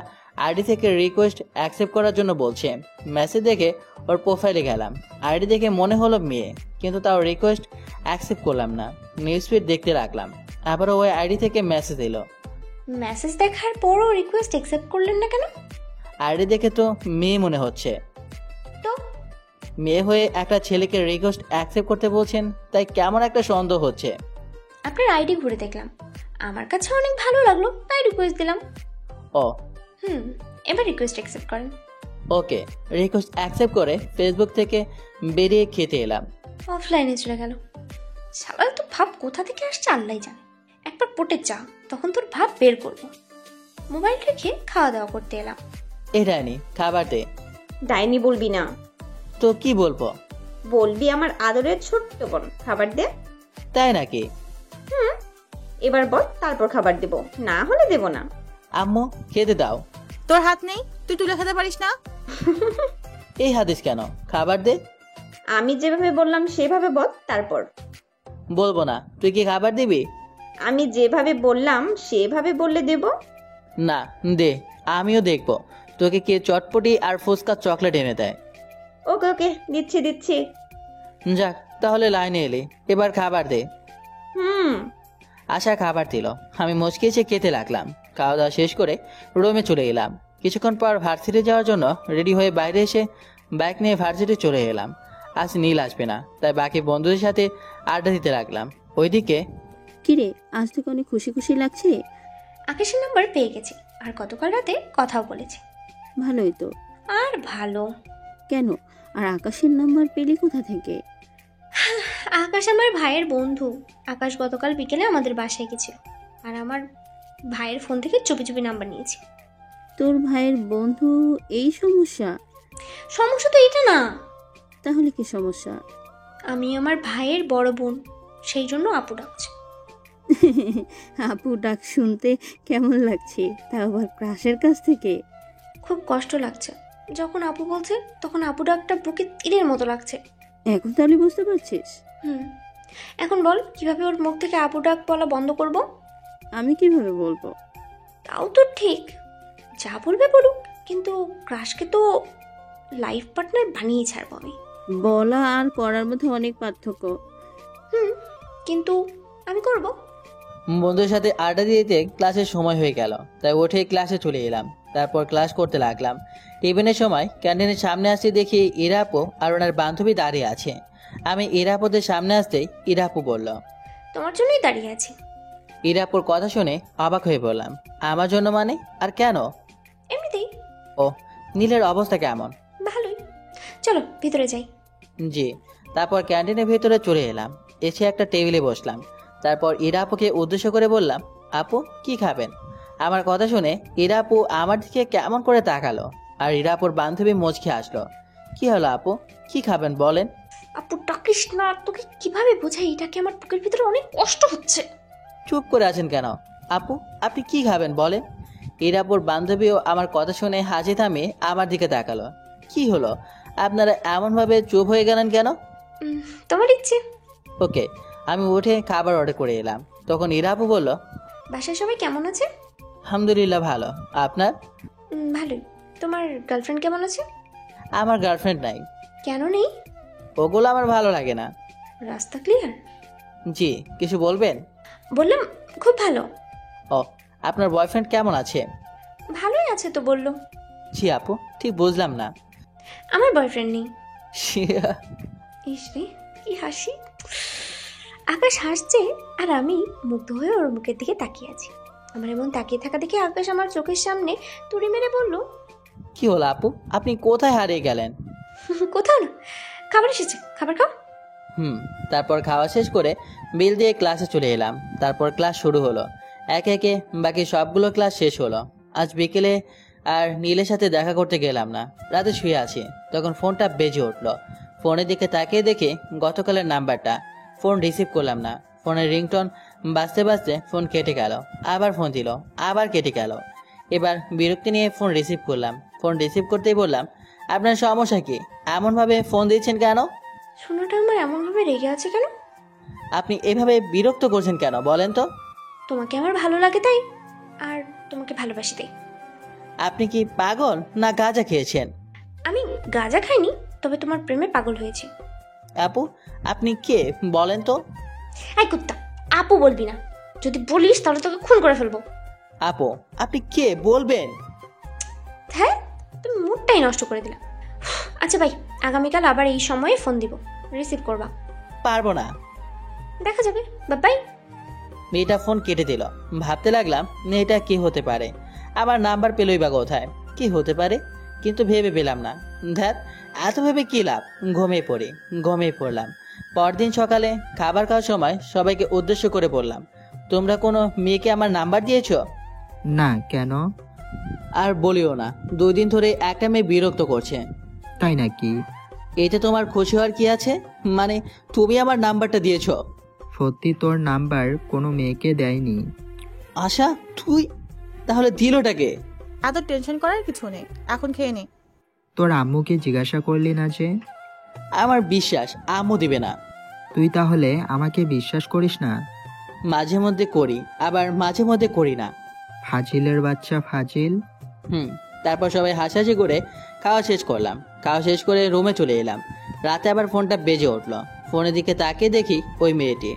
আইডি থেকে রিকোয়েস্ট অ্যাকসেপ্ট করার জন্য বলছে। মেসেজ দেখে ওর প্রোফাইলে গেলাম। আইডি দেখে মনে হলো মেয়ে, কিন্তু তাও রিকোয়েস্ট অ্যাকসেপ্ট করলাম না। নিউজ ফিড দেখতে রাখলাম। আবারও ওই আইডি থেকে মেসেজ এলো। মেসেজ দেখার পরও রিকোয়েস্ট অ্যাকসেপ্ট করলেন না কেন? আইডি দেখে তো মেয়ে মনে হচ্ছে। তো মেয়ে হয়ে একটা ছেলেকে রিকোয়েস্ট অ্যাকসেপ্ট করতে বলছেন, তাই কেমন একটা সন্দেহ হচ্ছে। আপনার আইডি ঘুরে দেখলাম, আমার কাছে অনেক ভালো লাগলো, তাই রিকোয়েস্ট দিলাম। ও এবার রিকোয়েস্ট অ্যাকসেপ্ট করেন। ওকে। রিকোয়েস্ট অ্যাকসেপ্ট করে ফেসবুক থেকে বেরিয়ে খেতে এলাম। অফলাইনে চলে গেল। শালার তো ভাব কোথা থেকে আসছে আল্লাহ জানে। একবার পটে যা, তখন তোর ভাব বের করবো। মোবাইল রেখে খাওয়া দাওয়া করতে এলাম। এটা নি, খাবার দে। ডাইনি বলবি না। তো কি বলবো? বলবি আমার আদরের ছোট্ট বোন, খাবার দে। তাই নাকি? এবার বল, তারপর খাবার দেব, না হলে দেব না। আম্মু, খেতে দাও। তোর হাত নেই, তুই তুলে খেতে পারিস না? এই হাদিস কেন? খাবার দে। আমি যেভাবে বললাম সেভাবে বল, তারপর। বলবো না। তুই কি খাবার দিবি? আমি যেভাবে বললাম সেভাবে বললে দেব। না, দে। আমিও দেখবো তোকে কে চটপটি আর ফুচকা চকলেট এনে দেয়। ওকে ওকে, দিচ্ছি দিচ্ছি। যাক, তাহলে লাইনে এলি। এবার খাবার দে। হুম। আশা খাবার দিল। আমি মুচকি এসে খেতে লাগলাম। খাওয়া দাওয়া শেষ করে রুমে চলে এলাম। কিছুক্ষণ পর ভার্সিটি যাওয়ার জন্য রেডি হয়ে বাইরে এসে বাইক নিয়ে ভার্সিটি চলে এলাম। আজ নীল আসবে না, তাই বাকি বন্ধুদের সাথে আড্ডা দিতে লাগলাম। ওইদিকে কিরে, আজ থেকে অনেক খুশি খুশি লাগছে। আকাশের নাম্বার পেয়ে গেছি, আর গতকাল রাতে কথাও বলেছি। ভালোই তো। আর ভালো কেন? আর আকাশের নাম্বার পেলি কোথা থেকে? আকাশ আমার ভাইয়ের বন্ধু। আকাশ গতকাল বিকেলে আমাদের বাসায় গেছিল, আর আমার ভাইয়ের ফোন থেকে চুপি চুপি নাম্বার নিয়েছি। তোর ভাইয়ের বন্ধু? এই সমস্যা? সমস্যা তো এটা না। তাহলে কি সমস্যা? আমি আমার ভাইয়ের বড় বোন, সেই জন্য আপু ডাকছে। আপু ডাক শুনতে কেমন লাগছে, তা আবার ক্রাশের কাছ থেকে? খুব কষ্ট লাগছে। যখন আপু বলছে তখন আপু ডাকটা বুকে তীরের মতো লাগছে। এখন তাহলে বুঝতে পারছিস? এখন বল কিভাবে ওর মুখ থেকে আপু ডাক বলা বন্ধ করব? আমি কিভাবে বলবো? তাও তো ঠিক, যা বলবে বলুক, কিন্তু ক্রাশকে তো লাইফ পার্টনার বানিয়ে ছাড়বো আমি। বলা আর করার মধ্যে অনেক পার্থক্য। কিন্তু আমি করব। বন্ধুদের সাথে আড্ডা দিতে ক্লাসের সময় হয়ে গেল, তাই উঠে ক্লাসে চলে এলাম। তারপর ক্লাস করতে লাগলাম। টিফিনের সময় ক্যান্টিনের সামনে আসতে দেখি ইরাপু আর ওনার বান্ধবী দাঁড়িয়ে আছে। আমি ইরাপুদের সামনে আসতেই ইরাপু বলল, তোমার জন্যই দাঁড়িয়ে আছি। ইরাপুর কথা শুনে অবাক হয়ে বললাম, আমার জন্য মানে? আর কেন? এমনিতেই। ও, নীলের অবস্থা কেমন? ভালোই। চলো ভিতরে যাই। জি। তারপর ক্যান্টিনের ভেতরে চলে এলাম, এসে একটা টেবিলে বসলাম। তারপর ইরা আপুকে উদ্দেশ্য করে বললাম, আপু কি খাবেন? আমার কথা শুনে ইরা আপু আমার দিকে কেমন করে তাকালো, আর ইরা আপুর বান্ধবী মুচকি আসলো। কি হলো আপু, কি খাবেন বলেন? আপু ডাকিস না, তোকে কিভাবে বোঝাই, এটাকে আমার বুকের ভিতরে অনেক কষ্ট হচ্ছে। চুপ করে আছেন কেন? আপু আপনি কি খাবেন বলেন? ইরাপুর বান্ধবীও আমার কথা শুনে হাসি থামিয়ে আমার দিকে তাকালো। কি হলো, আপনারা এমনভাবে চুপ হয়ে গেলেন কেন? তোমার ইচ্ছে। ওকে, আমি উঠে খাবার অর্ডার করে এলাম। তখন ইরাপু বলল, বাসায় সবাই কেমন আছে? আলহামদুলিল্লাহ ভালো। আপনার? ভালোই। তোমার গার্লফ্রেন্ড কেমন আছে? আমার গার্লফ্রেন্ড নাই। কেন নেই? ওগুলো আমার ভালো লাগে না। রাস্তা ক্লিয়ার? জি, কিছু বলবেন? বললাম খুব ভালো। ও, আপনার বয়ফ্রেন্ড কেমন আছে? ভালোই আছে তো বললো। জি আপু, ঠিক বুঝলাম না। আমার বয়ফ্রেন্ড নেই। ইস রে, কি হাসি! আকাশ হাসছে আর আমি মুগ্ধ হয়ে ওর মুখের দিকে তাকিয়ে আছি। আমার এমন তাকিয়ে থাকা দেখে আকাশ আমার চোখের সামনে তুড়ি মেরে বলল, কি হলো আপু, আপনি কোথায় হারিয়ে গেলেন? কোথাও না, খাবার এসেছে, খাবার খাও। তারপর খাওয়া শেষ করে বিল দিয়ে ক্লাসে চলে এলাম। তারপর ক্লাস শুরু হলো। একে একে বাকি সবগুলো ক্লাস শেষ হলো। আজ বিকেলে আর নীলের সাথে দেখা করতে গেলাম না। রাতে শুয়ে আছি, তখন ফোনটা বেজে উঠলো। ফোনের দিকে তাকিয়ে দেখি গতকালের নাম্বারটা। ফোন রিসিভ করলাম না। ফোনের রিংটোন বাজতে বাজতে ফোন কেটে গেল। আবার ফোন দিল, আবার কেটে গেল। এবার বিরক্তি নিয়ে ফোন রিসিভ করলাম। ফোন রিসিভ করতেই বললাম, আপনার সমস্যা কি? এমনভাবে ফোন দিচ্ছেন কেন? শোনাটা আমার এমনভাবে রেগে আছে কেন? আপনি এভাবে বিরক্ত করছেন কেন বলেন তো? তোমাকে আমার ভালো লাগে তাই, আর তোমাকে ভালোবাসি তাই। আপনি কি পাগল না গাঁজা খেয়েছেন? আমি গাঁজা খাইনি, তবে তোমার প্রেমে পাগল হয়েছি। আপু আপনি কে বলেন তো? এই কুত্তা, আপু বলবি না। যদি বলিস তাহলে তোকে খুন করে ফেলবো। আপু আপনি কে বলবেন? হ্যাঁ, তুমি মুডটাই নষ্ট করে দিলা। আচ্ছা ভাই, আগামীকাল আবার এই সময়ে ফোন দিব, রিসিভ করবা। পারবো না। দেখা যাবে, বাই। মেয়েটা ফোন কেটে দিল। ভাবতে লাগলাম মেয়েটা কি হতে পারে, আমার নাম্বার পেলই বা কোথায়? কি হতে পারে, কিন্তু ভেবে পেলাম না। ধ্যাত, এত ভেবে কি লাভ? ঘুমিয়ে পড়লাম। পরদিন সকালে খাবার খাওয়ার সময় সবাইকে উদ্দেশ্য করে বললাম, তোমরা কোনো মেয়েকে আমার নাম্বার দিয়েছো? না, কেন? আর বলিও না, 2 দিন ধরে একটা মেয়ে বিরক্ত করছে। তাই নাকি? এতে তোমার খুশি হওয়ার কি আছে? মানে তুমি আমার নাম্বারটা দিয়েছো? সত্যি তোর নাম্বার কোনো মেয়েকে দেয়নি। আশা, তুই তাহলে দিলটাকে? এত টেনশন করার কিছু নেই, এখন খেয়ে নে। তোর আম্মুকে জিজ্ঞাসা করলি না যে? আমার বিশ্বাস আম্মু দিবে না। তুই তাহলে আমাকে বিশ্বাস করিস না? মাঝে মধ্যে করি, আবার মাঝে মধ্যে করি না। ফাজিলের বাচ্চা ফাজিল। তারপর সবাই হাসাহাসি করে খাওয়া শেষ করলাম। খাওয়া শেষ করে রুমে চলে এলাম। রাতে আবার ফোনটা বেজে উঠলো। ফোনের দিকে তাকিয়ে দেখি ওই মেয়েটি।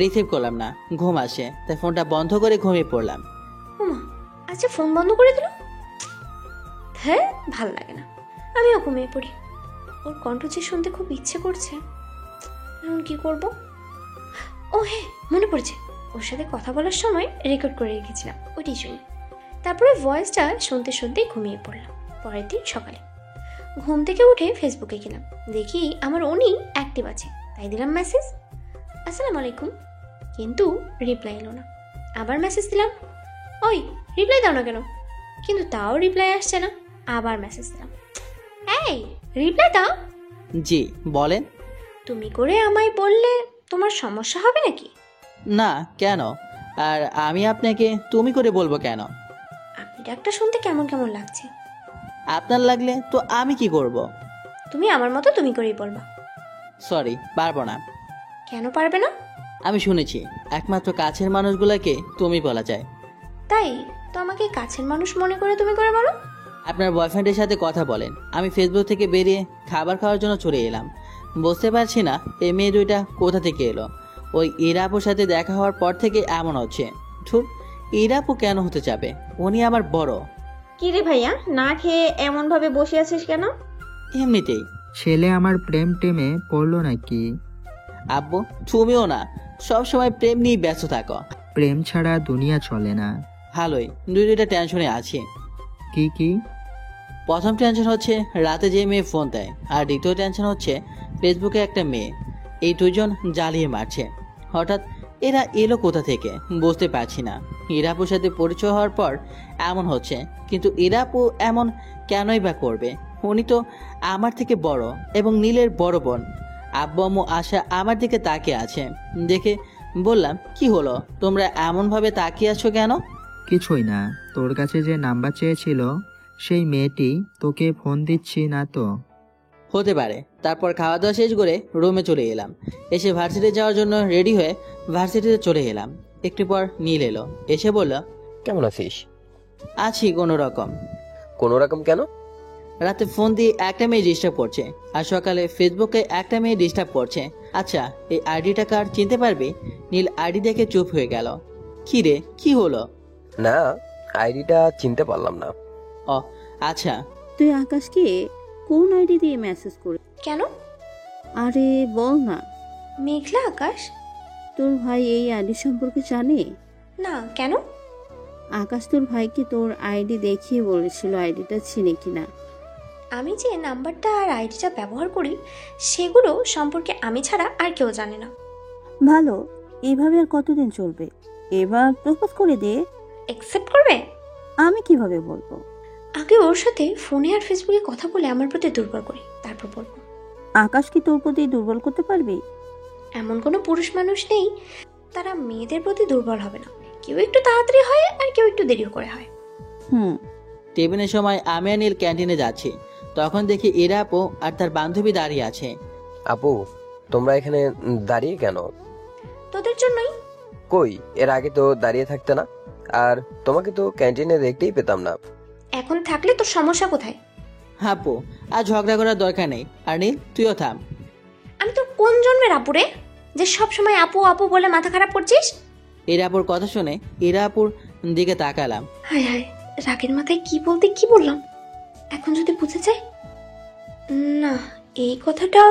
রিসিভ করলাম না, ঘুম আসে, তাই ফোনটা বন্ধ করে ঘুমিয়ে পড়লাম। ওমা, আচ্ছা ফোন বন্ধ করে দিল। হ্যাঁ, ভাল লাগে না, আমিও ঘুমিয়ে পড়ি। ওর কণ্ঠ যে শুনতে খুব ইচ্ছে করছে, এখন কি করব? ও হ্যাঁ, মনে পড়ছে, ওর সাথে কথা বলার সময় রেকর্ড করে রেখেছিলাম, ওইটাই শুনি। তারপরে ভয়েসটা শুনতে শুনতেই ঘুমিয়ে পড়লাম। পরের দিন সকালে ঘুম থেকে উঠে ফেসবুকে গেলাম, দেখি আমার উনি অ্যাক্টিভ আছে, তাই দিলাম মেসেজ, আসসালামু আলাইকুম। কিন্তু রিপ্লাই এলো না। আবার মেসেজ দিলাম, ওই রিপ্লাই দাও না কেন? কিন্তু তাও রিপ্লাই আসছে না। আবার মেসেজ দিলাম, এই রিপ্লাই দাও। জি বলেন। তুমি করে আমায় বললে তোমার সমস্যা হবে নাকি? না, কেন? আর আমি আপনাকে তুমি করে বলবো কেন? আপনি ডাকটা শুনতে কেমন কেমন লাগছে। আপনার লাগলে তো আমি কি করব? তুমি আমার মতো তুমি করেই বলবা। সরি, পারবো না। কেন পারবে না? আমি শুনেছি একমাত্র কাছের মানুষগুলোকে তুমি বলা যায়। তাই তো আমাকে কাছের মানুষ মনে করে তুমি করে বলো। আপনার বয়ফ্রেন্ডের সাথে কথা বলেন। আমি ফেসবুক থেকে বেরিয়ে খাবার খাওয়ার জন্য চলে এলাম। বুঝতে পারছি না এই মেয়ে দুইটা কোথা থেকে এলো। ওই ইরাপুর সাথে দেখা হওয়ার পর থেকে এমন হচ্ছে। ধুর, ইরাপু কেন হতে যাবে? উনি আমার বড়। কি রে ভাইয়া, না খেয়ে এমন ভাবে বসে আছিস কেন? এমনিতেই। ছেলে আমার প্রেম টেমে পড়লো নাকি? আব্বু তুমিও না, সব সময় প্রেম নিয়ে ব্যস্ত থাকো। প্রেম ছাড়া দুনিয়া চলে না। ভালোই, দুইটা টেনশনে আছি। কি কি? প্রথম টেনশন হচ্ছে রাতে যে মেয়ে ফোন দেয়, আর দ্বিতীয় টেনশন হচ্ছে ফেসবুকে একটা মেয়ে। এই দুজন জ্বালিয়ে মারছে। হঠাৎ এরা এলো কোথা থেকে বুঝতে পারছি না। ইরাপুর সাথে পরিচয় হওয়ার পর এমন হচ্ছে, কিন্তু ইরাপু এমন কেনই বা করবে? উনি তো আমার থেকে বড় এবং নীলের বড় বোন। আব্বু আম্মু আশা আমার দিকে তাকিয়ে আছে দেখে বললাম, কি হলো, তোমরা এমনভাবে তাকিয়ে আছো কেন? কিছুই না, তোর কাছে যে নাম্বার চেয়েছিল সেই মেয়েটি তোকে ফোন দিচ্ছি না তো। হতে পারে। তারপর খাওয়া দাওয়া শেষ করে রুমে চলে এলাম। এসে ভার্সিটি যাওয়ার জন্য রেডি হয়ে ভার্সিটিতে চলে এলাম। একটু পর নীল এলো, এসে বলল, কেমন আছিস? আছি কোনো রকম। কোনো রকম কেন? রাতে ফোন দিয়ে একটা মেয়ে ডিস্টার্ব করছে, আর সকালে ফেসবুকে একটা মেয়ে ডিস্টার্ব করছে। আচ্ছা, এই আইডিটা কার চিনতে পারবি? নীল আইডি দেখে চুপ হয়ে গেল। কি রে, কি হলো? না, আইডিটা চিনতে পারলাম না। ও আচ্ছা। তুই আকাশকে কোন আইডি দিয়ে মেসেজ করে? কেন? আরে বল না, মেঘলা আকাশ? তোর ভাই এই আইডি সম্পর্কে জানে? না, কেন? আকাশ তোর ভাইকে তোর আইডি দেখিয়ে বলেছিল আইডিটা চিনে কিনা। আমি যে নাম্বারটা আর আইডিটা ব্যবহার করি সেগুলো সম্পর্কে আমি ছাড়া আর কেউ জানে না। ভালো, এইভাবে আর কতদিন চলবে? এবার প্রপোজ করে দে। অ্যাকসেপ্ট করবে? আমি কিভাবে বলবো? আগে ওর সাথে ফোনে আর ফেসবুকে কথা বলে আমার প্রতি দুর্বল করি, তারপর বলবো। আকাশ কি তোর প্রতি দুর্বল করতে পারবি? এমন কোনো পুরুষ মানুষ নেই তারা মেয়েদের প্রতি দুর্বল হবে না। কেউ একটু তাড়াতাড়ি হয় আর কেউ একটু দেরিও করে হয়। টিফিনের সময় আমি আর নীল ক্যান্টিনে যাচ্ছি। তখন দেখি ইরা আপু আর তার বান্ধবী দাঁড়িয়ে আছে। আপু, তোমরা এখানে দাঁড়িয়ে কেন? তোদের জন্যই। কই, এর আগে তো দাঁড়িয়ে থাকতে না? আর তোমাকে তো ক্যান্টিনে দেখতেই পেতাম না। এখন থাকলে তোর সমস্যা কোথায়? আপু, আর ঝগড়া করার দরকার নেই। আর নীল, তুইও থাম। আমি তোর কোন জন্মের আপু রে, যে সব সময় আপু আপু বলে মাথা খারাপ করছিস? ইরা আপুর কথা শুনে ইরা আপুর দিকে তাকালাম। হায় হায়, রাগের মাথায় কি বলতে কি বললাম। এখন যদি বুঝে যায়, না, এই কথাটা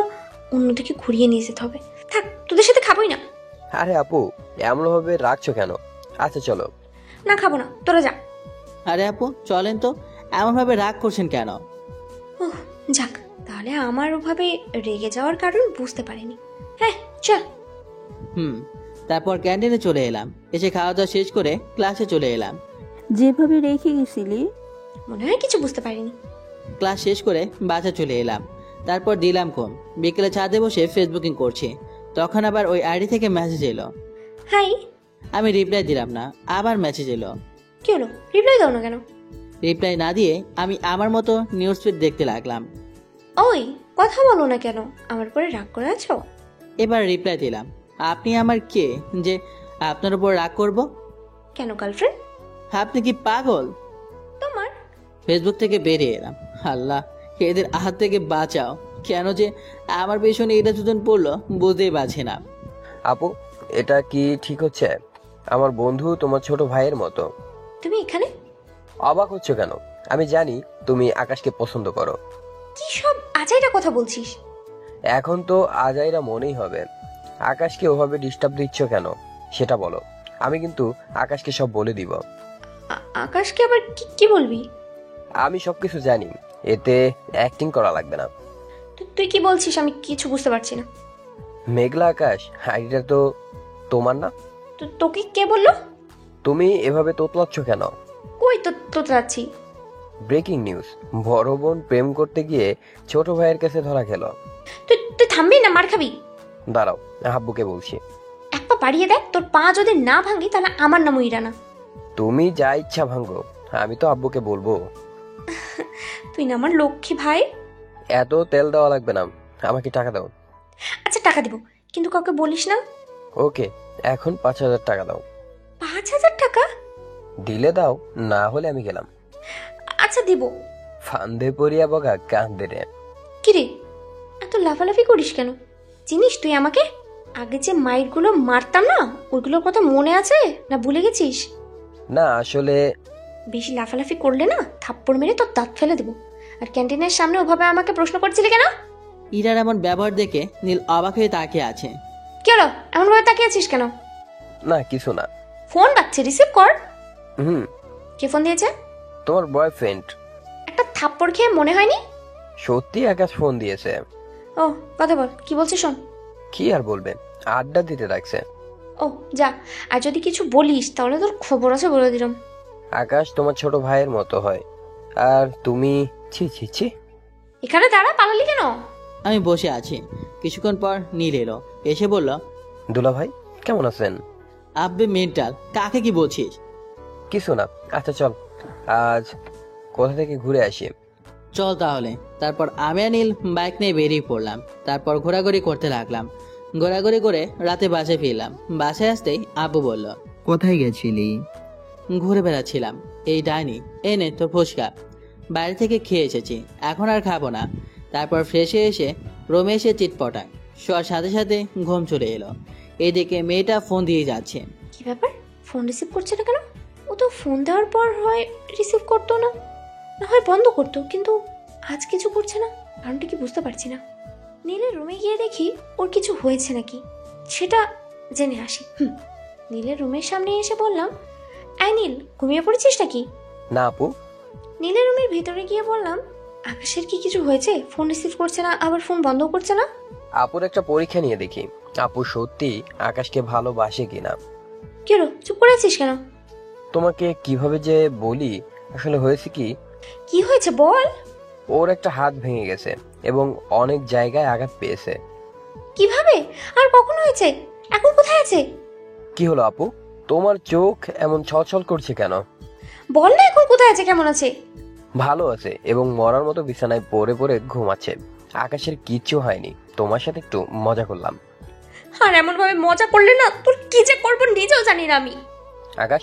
অন্যদিকে ঘুরিয়ে নিয়ে যেতে হবে। থাক, তোদের সাথে খাবোই না। আরে আপু, এমন ভাবে রাখছো কেন? আচ্ছা চলো। না, খাবো না, তোরা যা। আরে আপু চলেন তো, এমনভাবে রাগ করছেন কেন? ওহ, যাক, তাহলে আমার ওভাবে রেগে যাওয়ার কারণ বুঝতে পারিনি। হ্যাঁ, চল। তারপর ক্যান্টিনে চলে এলাম। এসে খাওয়া দাওয়া শেষ করে ক্লাসে চলে এলাম। যেভাবে রেখে গেছিলি মনে হয় কিছু বুঝতে পারিনি। ক্লাস শেষ করে বাসা চলে এলাম। তারপর দিলাম ঘুম। বিকেলে ছাদে বসে ফেসবুকিং করছি। তখন আবার ওই আইডি থেকে মেসেজ এলো। হাই। আমি রিপ্লাই দিলাম না, আবার মেসেজ এলো। কি হলো, রিপ্লাই দাও না কেন? রিপ্লাই না দিয়ে আমি আমার মতো নিউজ ফিড দেখতে লাগলাম। ওই, কথা বলো না কেন? আমার উপরে রাগ করে আছো? এবার রিপ্লাই দিলাম, আপনি আমার কে যে আপনার উপর রাগ করব? কেন, গার্লফ্রেন্ড? আপনি কি পাগল? তোমার ফেসবুক থেকে বেরিয়ে এলাম। আল্লাহ, এদের হাত থেকে বাঁচাও। কেন যে আমার পেছনে এটা দুজন পড়লো বুঝতেই পারছি না। আপু, এটা কি ঠিক হচ্ছে? আমার বন্ধু তোমার ছোট ভাইয়ের মতো। তুমি এখানে? অবাক হচ্ছ কেন? আমি জানি তুমি আকাশকে পছন্দ করো। কি সব আজাইরা কথা বলছিস? এখন তো আজাইরা মনেই হবে। আকাশকে ওভাবে ডিস্টার্ব দিচ্ছ কেন সেটা বলো। আমি কিন্তু আকাশকে সব বলে দিব। আকাশকে আবার কি বলবি? আমি সবকিছু জানি, এতে অ্যাক্টিং করা লাগবে না। তুই কি বলছিস? আমি কিছু বুঝতে পারছি না। মেঘলা আকাশ আইডিটা তো তোমার না? তোকে কে বললো? তুমি এভাবে তোতলাচ্ছ কেন? কই তো যাচ্ছি। ব্রেকিং নিউজ, বড় বোন প্রেম করতে গিয়ে ছোট ভাইয়ের কাছে ধরা খেল। তুই থামবি না, মার খাবি। দাঁড়াও, আব্বুকে বলছি। এক পা বাড়িয়ে দেখ, তোর পা যদি না ভাঙি তাহলে আমার নামও ইরানা। তুমি যা ইচ্ছা ভাঙ্গো, আমি তো আব্বুকে বলবো। তুই না আমার লক্ষ্মী ভাই। এত তেল দেওয়া লাগবে না, আমাকে টাকা দাও। আচ্ছা, টাকা দিব, কিন্তু কাউকে বলিস না। ওকে, এখন 5,000 টাকা দাও। 5,000 টাকা? দিলে দাও, না হলে আমি গেলাম। আচ্ছা, দিব। ফান্দে পড়িয়া বগা কান্দে রে। কিরে, এত লাফালাফি করিস কেন? চিনিস তুই আমাকে? আগে যে মাইরগুলো মারতাম না, ওইগুলোর কথা মনে আছে না ভুলে গেছিস? না, আসলে বেশি লাফালাফি করলে না থাপ্পড় মেরে তোর দাঁত ফেলে দেবো। আর ক্যান্টিনের সামনে ওভাবে আমাকে প্রশ্ন করছিলি কেন? ইরার এমন ব্যবহার দেখে নীল অবাক হয়ে তাকিয়ে আছে। কি হলো, এমনভাবে তাকিয়ে আছিস কেন? না কিছু না। ফোন বাজছে, রিসিভ কর। হুম। কে ফোন দিয়েছে? তোমার বয়ফ্রেন্ড। একটা থাপ্পড় খেয়ে মনে হয়নি? সত্যি আকাশ ফোন দিয়েছে। ও, কথা বল, কি বলছিস শোন। কি আর বলবে, আড্ডা দিতে রাখছে। ও যা, আর যদি কিছু বলিস তাহলে তোর খবর আছে বলে দিলাম। আকাশ তোমার ছোট ভাইয়ের মতো হয়, আর তুমি ছি ছি ছি। এখানে দাঁড়া, পালালি কেন? আমি বসে আছি। কিছুক্ষণ পর নীল এলো, এসে বলল, দুলা ভাই কেমন আছেন? আব্বে মেন্টাল, কাকে কি বলছিস? কিছু না। আচ্ছা চল আজ কোথা থেকে ঘুরে আসি। চল তাহলে। তারপর আমি আর নীল বাইক নিয়ে বেরিয়ে পড়লাম। তারপর ঘোরাঘুরি করতে লাগলাম। ঘোরাঘুরি করে রাতে বাসায় ফিরলাম। বাসায় আসতেই আব্বু বলল, কোথায় গেছিলি? ঘুরে বেড়াচ্ছিলাম। এই ডাইনি, এনে তোর ফুচকা, বাইরে থেকে খেয়ে এসেছি, এখন আর খাবো না। তারপর ফ্রেশ হয়ে এসে রুমে এসে চিটপটায় শোয়ার সাথে সাথে ঘুম চলে এলো। এইদিকে মেয়েটা ফোন দিয়ে যাচ্ছে। কি ব্যাপার, ফোন রিসিভ করছে না কেন? ও তো ফোন দেওয়ার পর হয় রিসিভ করতো না, না হয় বন্ধ করতো, কিন্তু আজ কিছু করছে না। কারণটা কি বুঝতে পারছি না। নীলের রুমে গিয়ে দেখি ওর কিছু হয়েছে নাকি, সেটা জেনে আসি। নীলের রুমের সামনে এসে বললাম, আই নীল, ঘুমিয়ে পড়েছিস নাকি? না আপু। নীলের রুমের ভিতরে গিয়ে বললাম, আকাশের কি কিছু হয়েছে? ফোন রিসিভ করছে না, আবার ফোন বন্ধ করছে না। আপুর একটা পরীক্ষা নিয়ে দেখি আপু সত্যি আকাশকে ভালোবাসে কিনা। কেন চুপ করে আছিস কেন? তোমাকে কিভাবে যে বলি, আসলে হয়েছে কি, কি হয়েছে বল। ওর একটা হাত ভেঙে গেছে এবং অনেক জায়গায় আঘাত পেয়েছে। কিভাবে আর কখন হয়েছে? এখন কোথায় আছে? কি হলো আপু, তোমার চোখ এমন ছলছল করছে কেন? বল না এখন কোথায় আছে, কেমন আছে? ভালো আছে এবং মরার মতো বিছানায় পড়ে পড়ে ঘুমাচ্ছে। আকাশের কিচ্ছু হয়নি, তোমার সাথে একটু মজা করলাম। আর এমন ভাবে মজা করলে না, তোর কি যে করবো নিজেও জানি না আমি। আকাশ,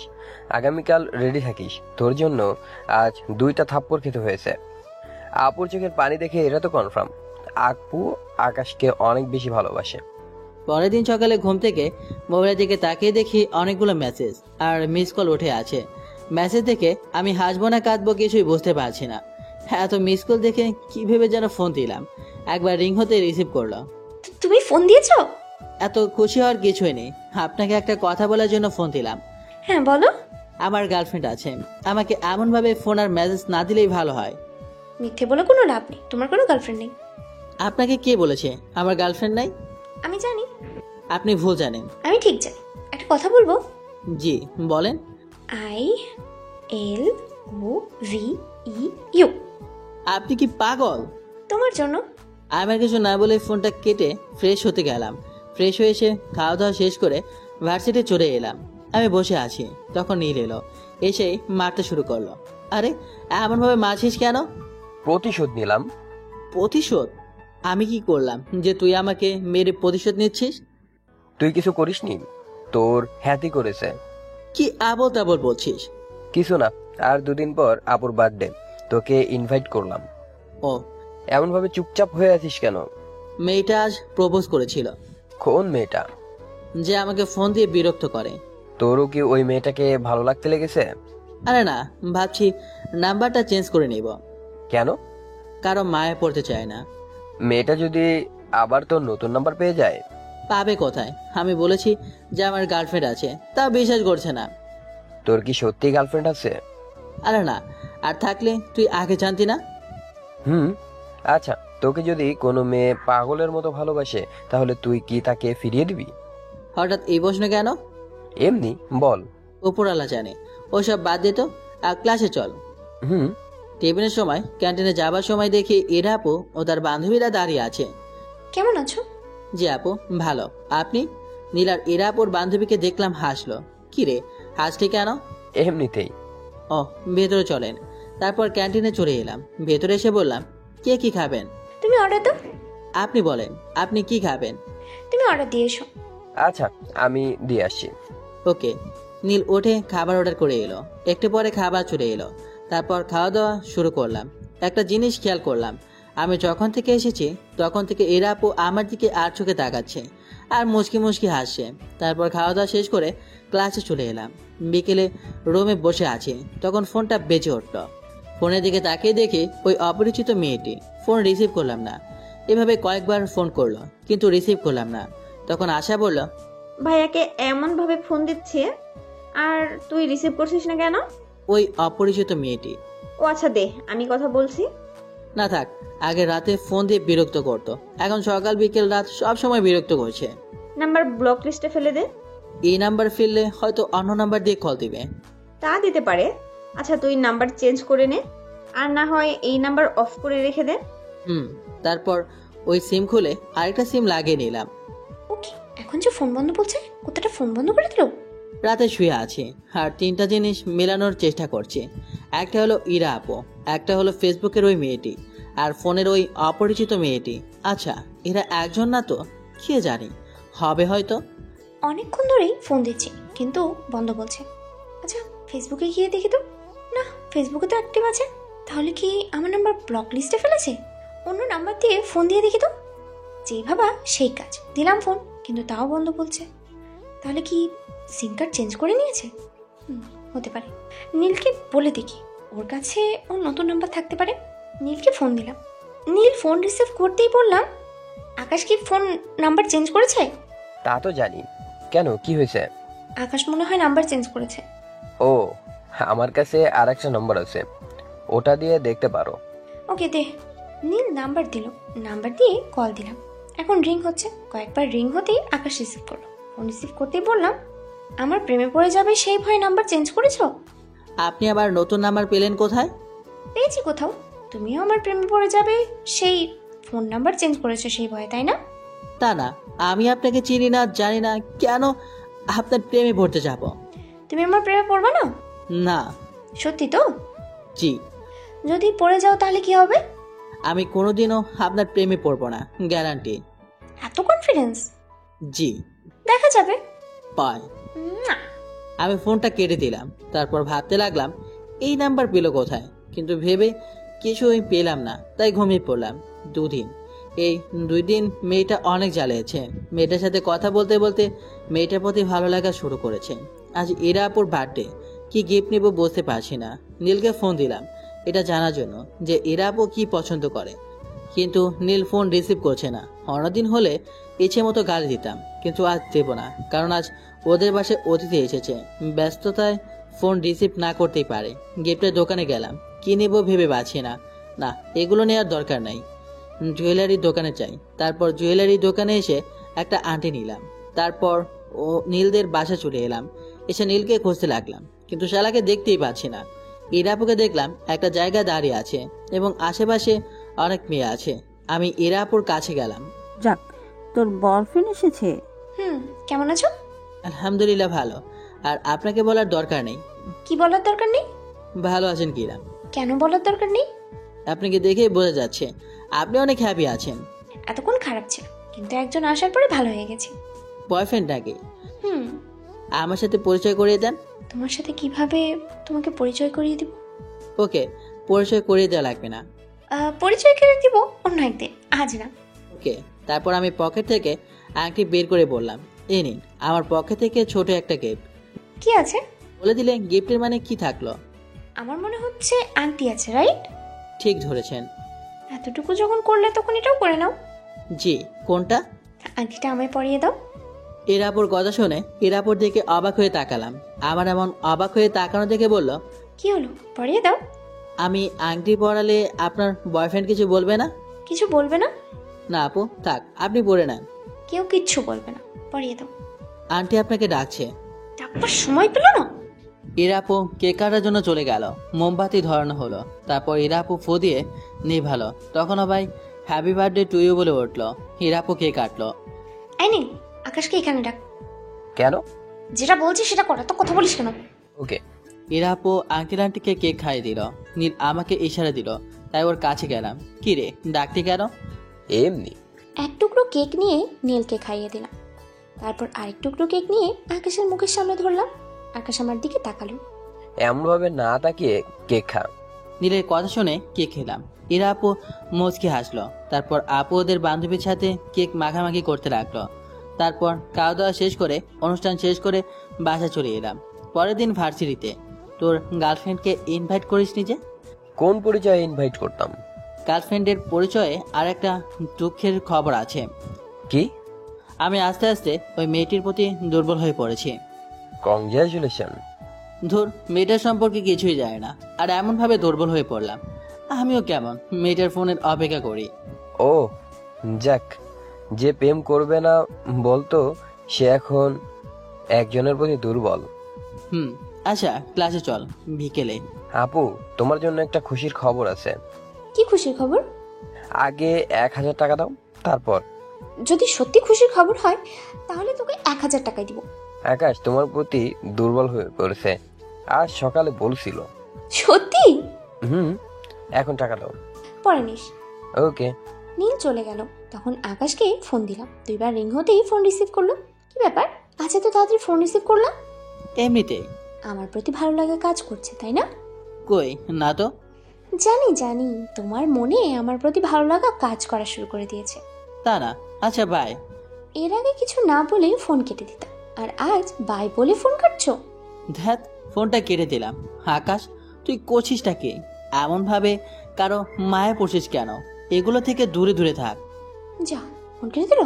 আগামীকাল রেডি থাকিস, তোর জন্য আজ 2টা থাপ্পড় খেতে হয়েছে। আপুর চোখের পানি দেখে এটা তো কনফার্ম, আপু আকাশকে অনেক বেশি ভালোবাসে। পরের দিন সকালে ঘুম থেকে মোবাইলের দিকে তাকিয়ে দেখি অনেকগুলো মেসেজ আর মিস কল উঠে আছে। মেসেজ দেখে আমি হাসবো না কাঁদবো কিছুই বুঝতে পারছি না। এত মিস কল দেখে কি ভেবে যেন ফোন দিলাম। একবার রিং হতে রিসিভ করলো। তুমি ফোন দিয়েছো? এত খুশি হওয়ার কিছুই নেই, আপনাকে একটা কথা বলার জন্য ফোন দিলাম। হ্যাঁ বলো। আমার গার্লফ্রেন্ড আছে, আমাকে এমনভাবে ফোন আর মেসেজ না দিলেই ভালো হয়। মিথ্যে বলে কোনো লাভ নেই, তোমার কোনো গার্লফ্রেন্ড নেই। আপনাকে কে বলেছে আমার গার্লফ্রেন্ড নাই? আমি জানি। আপনি ভুল জানেন। আমি ঠিক জানি। একটা কথা বলবো? জি বলেন। ILOVEU। আপনি কি পাগল? তোমার জন্য। আমার কিছু না বলে ফোনটা কেটে ফ্রেশ হতে গেলাম। ফ্রেশ হয়ে এসে খাওয়া দাওয়া শেষ করে ভার্সিটি চলে এলাম। আমি বসে আছি, তখন নীল এলো, এসে মারতে শুরু করলো। আরে এমনভাবে মারছিস কেন? প্রতিশোধ নিলাম। প্রতিশোধ? আমি কি করলাম যে তুই আমাকে মেরে প্রতিশোধ নিচ্ছিস? তুই কিছু করিসনি, তোর হ্যাতি করেছে। কি আবল তাবল বলছিস? কিছু না, আর 2 দিন পর আপুর বার্থডে, তোকে ইনভাইট করলাম। ও, এমন ভাবে চুপচাপ হয়ে আছিস কেন? মেয়েটা আজ প্রপোজ করেছিল। কোন মেয়েটা? যে আমাকে ফোন দিয়ে বিরক্ত করে। তোরও কি ওই মেয়েটাকে ভালো লাগতে লেগেছে? আরে না, ভাবছি নাম্বারটা চেঞ্জ করে নিব। কেন? কারো মায়ে পড়তে চায় না। মেয়েটা যদি আবার তোর নতুন নাম্বার পেয়ে যায়? পাবে কোথায়? আমি বলেছি যে আমার গার্লফ্রেন্ড আছে, তা বিশ্বাস করছে না। তোর কি সত্যি গার্লফ্রেন্ড আছে? আরে না, আর থাকলে তুই আগে জানতি না? আচ্ছা, তোকে যদি কোনো মেয়ে পাগলের মতো ভালোবাসে, তাহলে তুই কি তাকে ফিরিয়ে দিবি? হঠাৎ এই প্রশ্ন কেন? এমনি বল। উপরওয়ালা জানে, ওসব বাদ দে তো, আর ক্লাসে চল। টিফিনের সময় ক্যান্টিনে যাবার সময় দেখি এরা আপু ও তার বান্ধবীরা দাঁড়িয়ে আছে। কেমন আছো? জি আপু, ভালো। আপনি? নীলার এরা আপুর বান্ধবীকে দেখলাম হাসলো। কি রে, হাসলি কেন? এমনিতেই। ও, ভেতরে চলেন। তারপর ক্যান্টিনে চলে এলাম। ভেতরে এসে বললাম, কে কি খাবেন? তুমি অর্ডার দাও। আপনি বলেন, আপনি কি খাবেন? তুমি অর্ডার দিয়ে এসো। আচ্ছা, আমি দিয়ে আসছি। ওকে। নীল উঠে খাবার অর্ডার করে এলো। একটু পরে খাবার চলে এলো। তারপর খাওয়া দাওয়া শুরু করলাম। একটা জিনিস খেয়াল করলাম, আমি যখন থেকে এসেছি তখন থেকে এরা আপু আমার দিকে আর চোখে তাকাচ্ছে আর মুচকি মুচকি হাসছে। তারপর খাওয়া দাওয়া শেষ করে ক্লাসে চলে এলাম। বিকেলে রুমে বসে আছি, তখন ফোনটা বেজে উঠল। ফোনের দিকে তাকিয়ে দেখি ওই অপরিচিত মেয়েটি। ফোন রিসিভ করলাম না। এভাবে কয়েকবার ফোন করলো, কিন্তু রিসিভ করলাম না। তখন আশা বলল, ভাইয়াকে এমন ভাবে ফোন দিচ্ছে আর তুই রিসিভ করছিস না কেন? ওই অপরিচিত মেয়েটি। ও আচ্ছা দে, আমি কথা বলছি। না থাক, আগে রাতে ফোন দিয়ে বিরক্ত করতো, এখন সকাল বিকেল রাত সব সময় বিরক্ত করছে। নাম্বার ব্লক লিস্টে ফেলে দে। এই নাম্বার ফেললে হয়তো অন্য নাম্বার দিয়ে কল দিবে। তা দিতে পারে। আচ্ছা তুই নাম্বার চেঞ্জ করে নে, আর না হয় এই নাম্বার অফ করে রেখে দে। তারপর ওই সিম খুলে আরেকটা সিম লাগিয়ে নিলাম। ওকে, এখন যে ফোন বন্ধ বলছে, কোথাটা ফোন বন্ধ করে দিল? রাতে শুয়ে আছি আর তিনটা জিনিস মেলানোর চেষ্টা করছি। একটা হলো ইরা আপু, একটা হলো ফেসবুকের ওই মেয়েটি, আর ফোনের ওই অপরিচিত মেয়েটি। আচ্ছা, এরা একজন না তো? কে জানি, হবে হয়তো। অনেকক্ষণ ধরেই ফোন দিচ্ছি কিন্তু বন্ধ বলছে। আচ্ছা ফেসবুকে গিয়ে দেখি তো। না, ফেসবুকে তো অ্যাক্টিভ আছে। তাহলে কি আমার নাম্বার ব্লক লিস্টে ফেলেছে? অন্য নাম্বার দিয়ে ফোন দিয়ে দেখি তো। যেই ভাবা সেই কাজ, দিলাম ফোন কিন্তু তাও বন্ধ বলছে। তাহলে কি সিম কার্ড চেঞ্জ করে নিয়েছে? হতে পারে। নীলকে বলে দেখি, ওর কাছে ওর নতুন নাম্বার থাকতে পারে। নীলকে ফোন দিলাম। নীল ফোন রিসিভ করতেই বললাম, আকাশ কি ফোন নাম্বার চেঞ্জ করেছে? তা তো জানি। কেন, কি হয়েছে? আকাশ মনে হয় নাম্বার চেঞ্জ করেছে। ও, আমার কাছে আর একটা নম্বর আছে, ওটা দিয়ে দেখতে পারো। ওকে দে। নীল নাম্বার দিল, নাম্বার দিয়ে কল দিলাম। এখন রিং হচ্ছে। কয়েকবার রিং হতেই আকাশ রিসিভ করলো। ফোন রিসিভ করতেই বললাম, আমার প্রেমে পড়ে যাবে সেই ভয়ে নাম্বার চেঞ্জ করেছো? আপনি আবার নতুন নাম্বার পেলেন কোথায়? পেয়েছি কোথাও। তুমিও আমার প্রেমে পড়ে যাবে সেই ফোন নাম্বার চেঞ্জ করেছো সেই ভয়ে, তাই না? তা না, আমি আপনাকে চিনি না, জানি না, কেন আপনার প্রেমে পড়তে যাব? তুমি আমার প্রেমে পড়বে না? না। সত্যি তো? জি। যদি পড়ে যাও তাহলে কি হবে? আমি কোনোদিনও আপনার প্রেমে পড়বো না, গ্যারান্টি। এত কনফিডেন্স? জি। দেখা যাবে। পায়। না। আমি ফোনটা কেটে দিলাম। তারপর ভাবতে লাগলাম এই নাম্বার পেল কোথায়, কিন্তু ভেবে কিছুই পেলাম না, তাই ঘুমিয়ে পড়লাম। 2 দিন। এই 2 দিন মেয়েটা অনেক জ্বালিয়েছে। মেয়েটার সাথে কথা বলতে বলতে মেয়েটার প্রতি ভালো লাগা শুরু করেছে। আজ ইরা আপুর বার্থডে, কি গিফট নেব বুঝতে পারছি না। নীলকে ফোন দিলাম এটা জানার জন্য যে ইরা আপু কি পছন্দ করে, কিন্তু নীল ফোন রিসিভ করছে না। অন্যদিন হলে ইচ্ছে মতো গালি দিতাম, কিন্তু আজ দেব না, কারণ আজ ওদের বাসায় অতিথি এসেছে। ব্যস্ততায় ফোন রিসিভ না করতেই পারে। গিফটের দোকানে গেলাম, কি নেবো ভেবে পাচ্ছি না। না, এগুলো নেওয়ার দরকার নাই, জুয়েলারির দোকানে চাই। তারপর জুয়েলারির দোকানে এসে একটা আংটি নিলাম। তারপর নীলদের বাসা চলে এলাম। এসে নীলকে খুঁজতে লাগলাম, কিন্তু শালাকে দেখতেই পাচ্ছি না। ইরাপুকে দেখলাম একটা জায়গায় দাঁড়িয়ে আছে এবং আশেপাশে অনেক মেয়ে আছে। আমি ইরাপুর কাছে গেলাম। যাক, তোর বয়ফ্রেন্ড এসেছে। কেমন আছো? আলহামদুলিল্লাহ ভালো, আর আপনাকে বলার দরকার নেই। কি বলার দরকার নেই? ভালো আছেন কিরা? কেন বলার দরকার নেই? আপনাকে দেখেই বোঝা যাচ্ছে আপনি অনেক হ্যাপি আছেন। এতক্ষণ খারাপ ছিল, কিন্তু একজন আসার পরে ভালো হয়ে গেছে। বয়ফ্রেন্ড নাকি? আমার সাথে পরিচয় করিয়ে দেন। তোমার সাথে কিভাবে তোমাকে পরিচয় করিয়ে দিব? ওকে, পরিচয় করিয়ে দেওয়া লাগবে না। পরিচয় করে দিব অন্য একদিন, আজ না। ওকে। তারপর আমি পকেট থেকে আংটি বের করে বললাম, এই নিন আমার পকেট থেকে ছোট একটা গিফট। কি আছে? বলে দিলে গিফটের মানে কি থাকলো? আমার মনে হচ্ছে আংটি আছে, রাইট? ঠিক ধরেছেন। এতটুকু যখন করলে তখন এটাও করে নাও। জি। কোনটা? আংটিটা আমায় পরিয়ে দাও। ইরাপুর কথা শুনে ইরাপুর দিকে অবাক হয়ে তাকালাম। আমার এমন অবাক হয়ে তাকানো দেখে বলল, কি হলো, পরিয়ে দাও। আমি আংটি পরালে আপনার বয়ফ্রেন্ড কিছু বলবে না? কিছু বলবে না? না আপু, থাক, আপনি পরে নেন। কেউ কিচ্ছু বলবে না, পরিয়ে দাও। আন্টি আপনাকে ডাকছে। ডাকবার সময় পেল না। ইরাপু কেক কাটার জন্য চলে গেল। মোমবাতি ধরানো হলো। তারপর ইরাপু ফু দিয়ে নিভালো। তখনও ভাই হ্যাপি বার্থডে টু ইউ বলে উঠলো। ইরাপু কেক কাটলো। এই নীল, আকাশকে এখানে ডাক। কেন? যেটা বলছি সেটা কর, তো কথা বলিস কেন? ওকে। ইরাপু আঙ্কেল আন্টিকে কেক খাইয়ে দিল। নীল আমাকে ইশারা দিল, তাই ওর কাছে গেলাম। কি রে, ডাকতি কেন? এমনি। এক টুকরো কেক নিয়ে নীলকে খাইয়ে দিলাম। তারপর আরেক টুকরো কেক নিয়ে আকাশের মুখের সামনে ধরলাম। আকাশ আমার দিকে তাকালো। এমন ভাবে না তাকিয়ে কেক খা। নীলের কথা শুনে কেক খেলাম। ইরা আপু মুচকি হাসলো। তারপর আপু ওদের বান্ধবীর সাথে কেক মাখামাখি করতে লাগলো। তারপর খাওয়া দাওয়া শেষ করে অনুষ্ঠান শেষ করে বাসা চলে এলাম। পরের দিন ভার্সিটিতে। তোর গার্লফ্রেন্ডকে ইনভাইট করিস নিজে? কোন পরিচয়ে ইনভাইট করতাম? গার্লফ্রেন্ডের পরিচয়ে আর একটা দুঃখের খবর আছে। কি? আমি আস্তে আস্তে ওই মেয়েটির প্রতি দুর্বল হয়ে পড়েছি। কংগ্রাচুলেশন। ধুর, মেয়েটার সম্পর্কে কিছুই যায় না, আর এমনভাবে দুর্বল হয়ে পড়লাম। আমিও কেমন মেয়েটার ফোনের অপেক্ষা করি। ও যাক, যে প্রেম করবে না বলতো সে এখন একজনের প্রতি দুর্বল। আচ্ছা ক্লাসে চল বিকেলে। আপু, তোমার জন্য একটা খুশির খবর আছে। কি খুশির খবর? আগে 1000 টাকা দাও, তারপর। যদি সত্যি খুশির খবর হয় তাহলে তোকে 1000 টাকাই দিব। আকাশ তোমার প্রতি দুর্বল হয়ে পড়েছে, আজ সকালে বলছিল। সত্যি? এখন টাকা দাও। পরে নিস। ওকে। নীল চলে গেল। তখন আকাশকে ফোন দিলাম। 2 বার রিং হতেই ফোন রিসিভ করলো। কি ব্যাপার, আচ্ছা তো তাড়াতাড়ি ফোন রিসিভ করলাম? এমনিতেই। আমার প্রতি ভালো লাগা কাজ করছে, তাই না? কই না তো। জানি জানি, তোমার মনে আমার প্রতি ভালো লাগা কাজ করা শুরু করে দিয়েছে। তা না। আচ্ছা বাই। এর আগে কিছু না বলে ফোন কেটে দিতাম, আর আজ বাই বলে ফোন কাটছো? ধ্যাত, ফোনটা কেটে দিলাম। আকাশ, তুই করছিসটা কি? এমন ভাবে কারো মায়া পড়ছিস কেন? এগুলো থেকে দূরে দূরে থাক। যা, ফোন কেটে দিল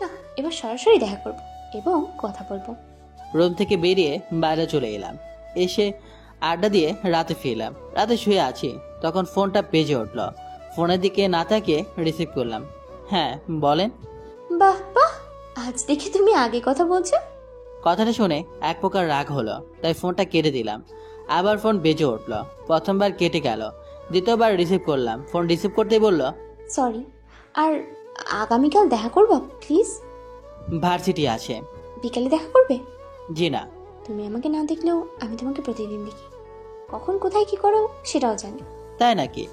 না, এবার সরাসরি দেখা করব এবং কথা বলবো। রুম থেকে বেরিয়ে বাইরে চলে এলাম। এসে আড্ডা দিয়ে রাতে ফিরলাম। রাতে শুয়ে আছি, তখন ফোনটা বেজে উঠল। ফোনের দিকে না তাকিয়ে রিসিভ করলাম। হ্যাঁ বলেন। বাহ বাহ, আজ দেখি তুমি আগে কথা বলছো। কথাটা শুনে এক প্রকার রাগ হলো, তাই ফোনটা কেটে দিলাম। আবার ফোন বেজে উঠল। প্রথমবার কেটে গেল, দ্বিতীয়বার রিসিভ করলাম। ফোন রিসিভ করতেই বলল, সরি, আর আগামীকাল দেখা করবো প্লিজ? ভার্সিটি আছে। বিকালে দেখা করবে? জি না। তুমি আমাকে না দেখলেও আমি তোমাকে প্রতিদিন দেখি, কখন কোথায় কি করো সেটাও জানি। তাই নাকি?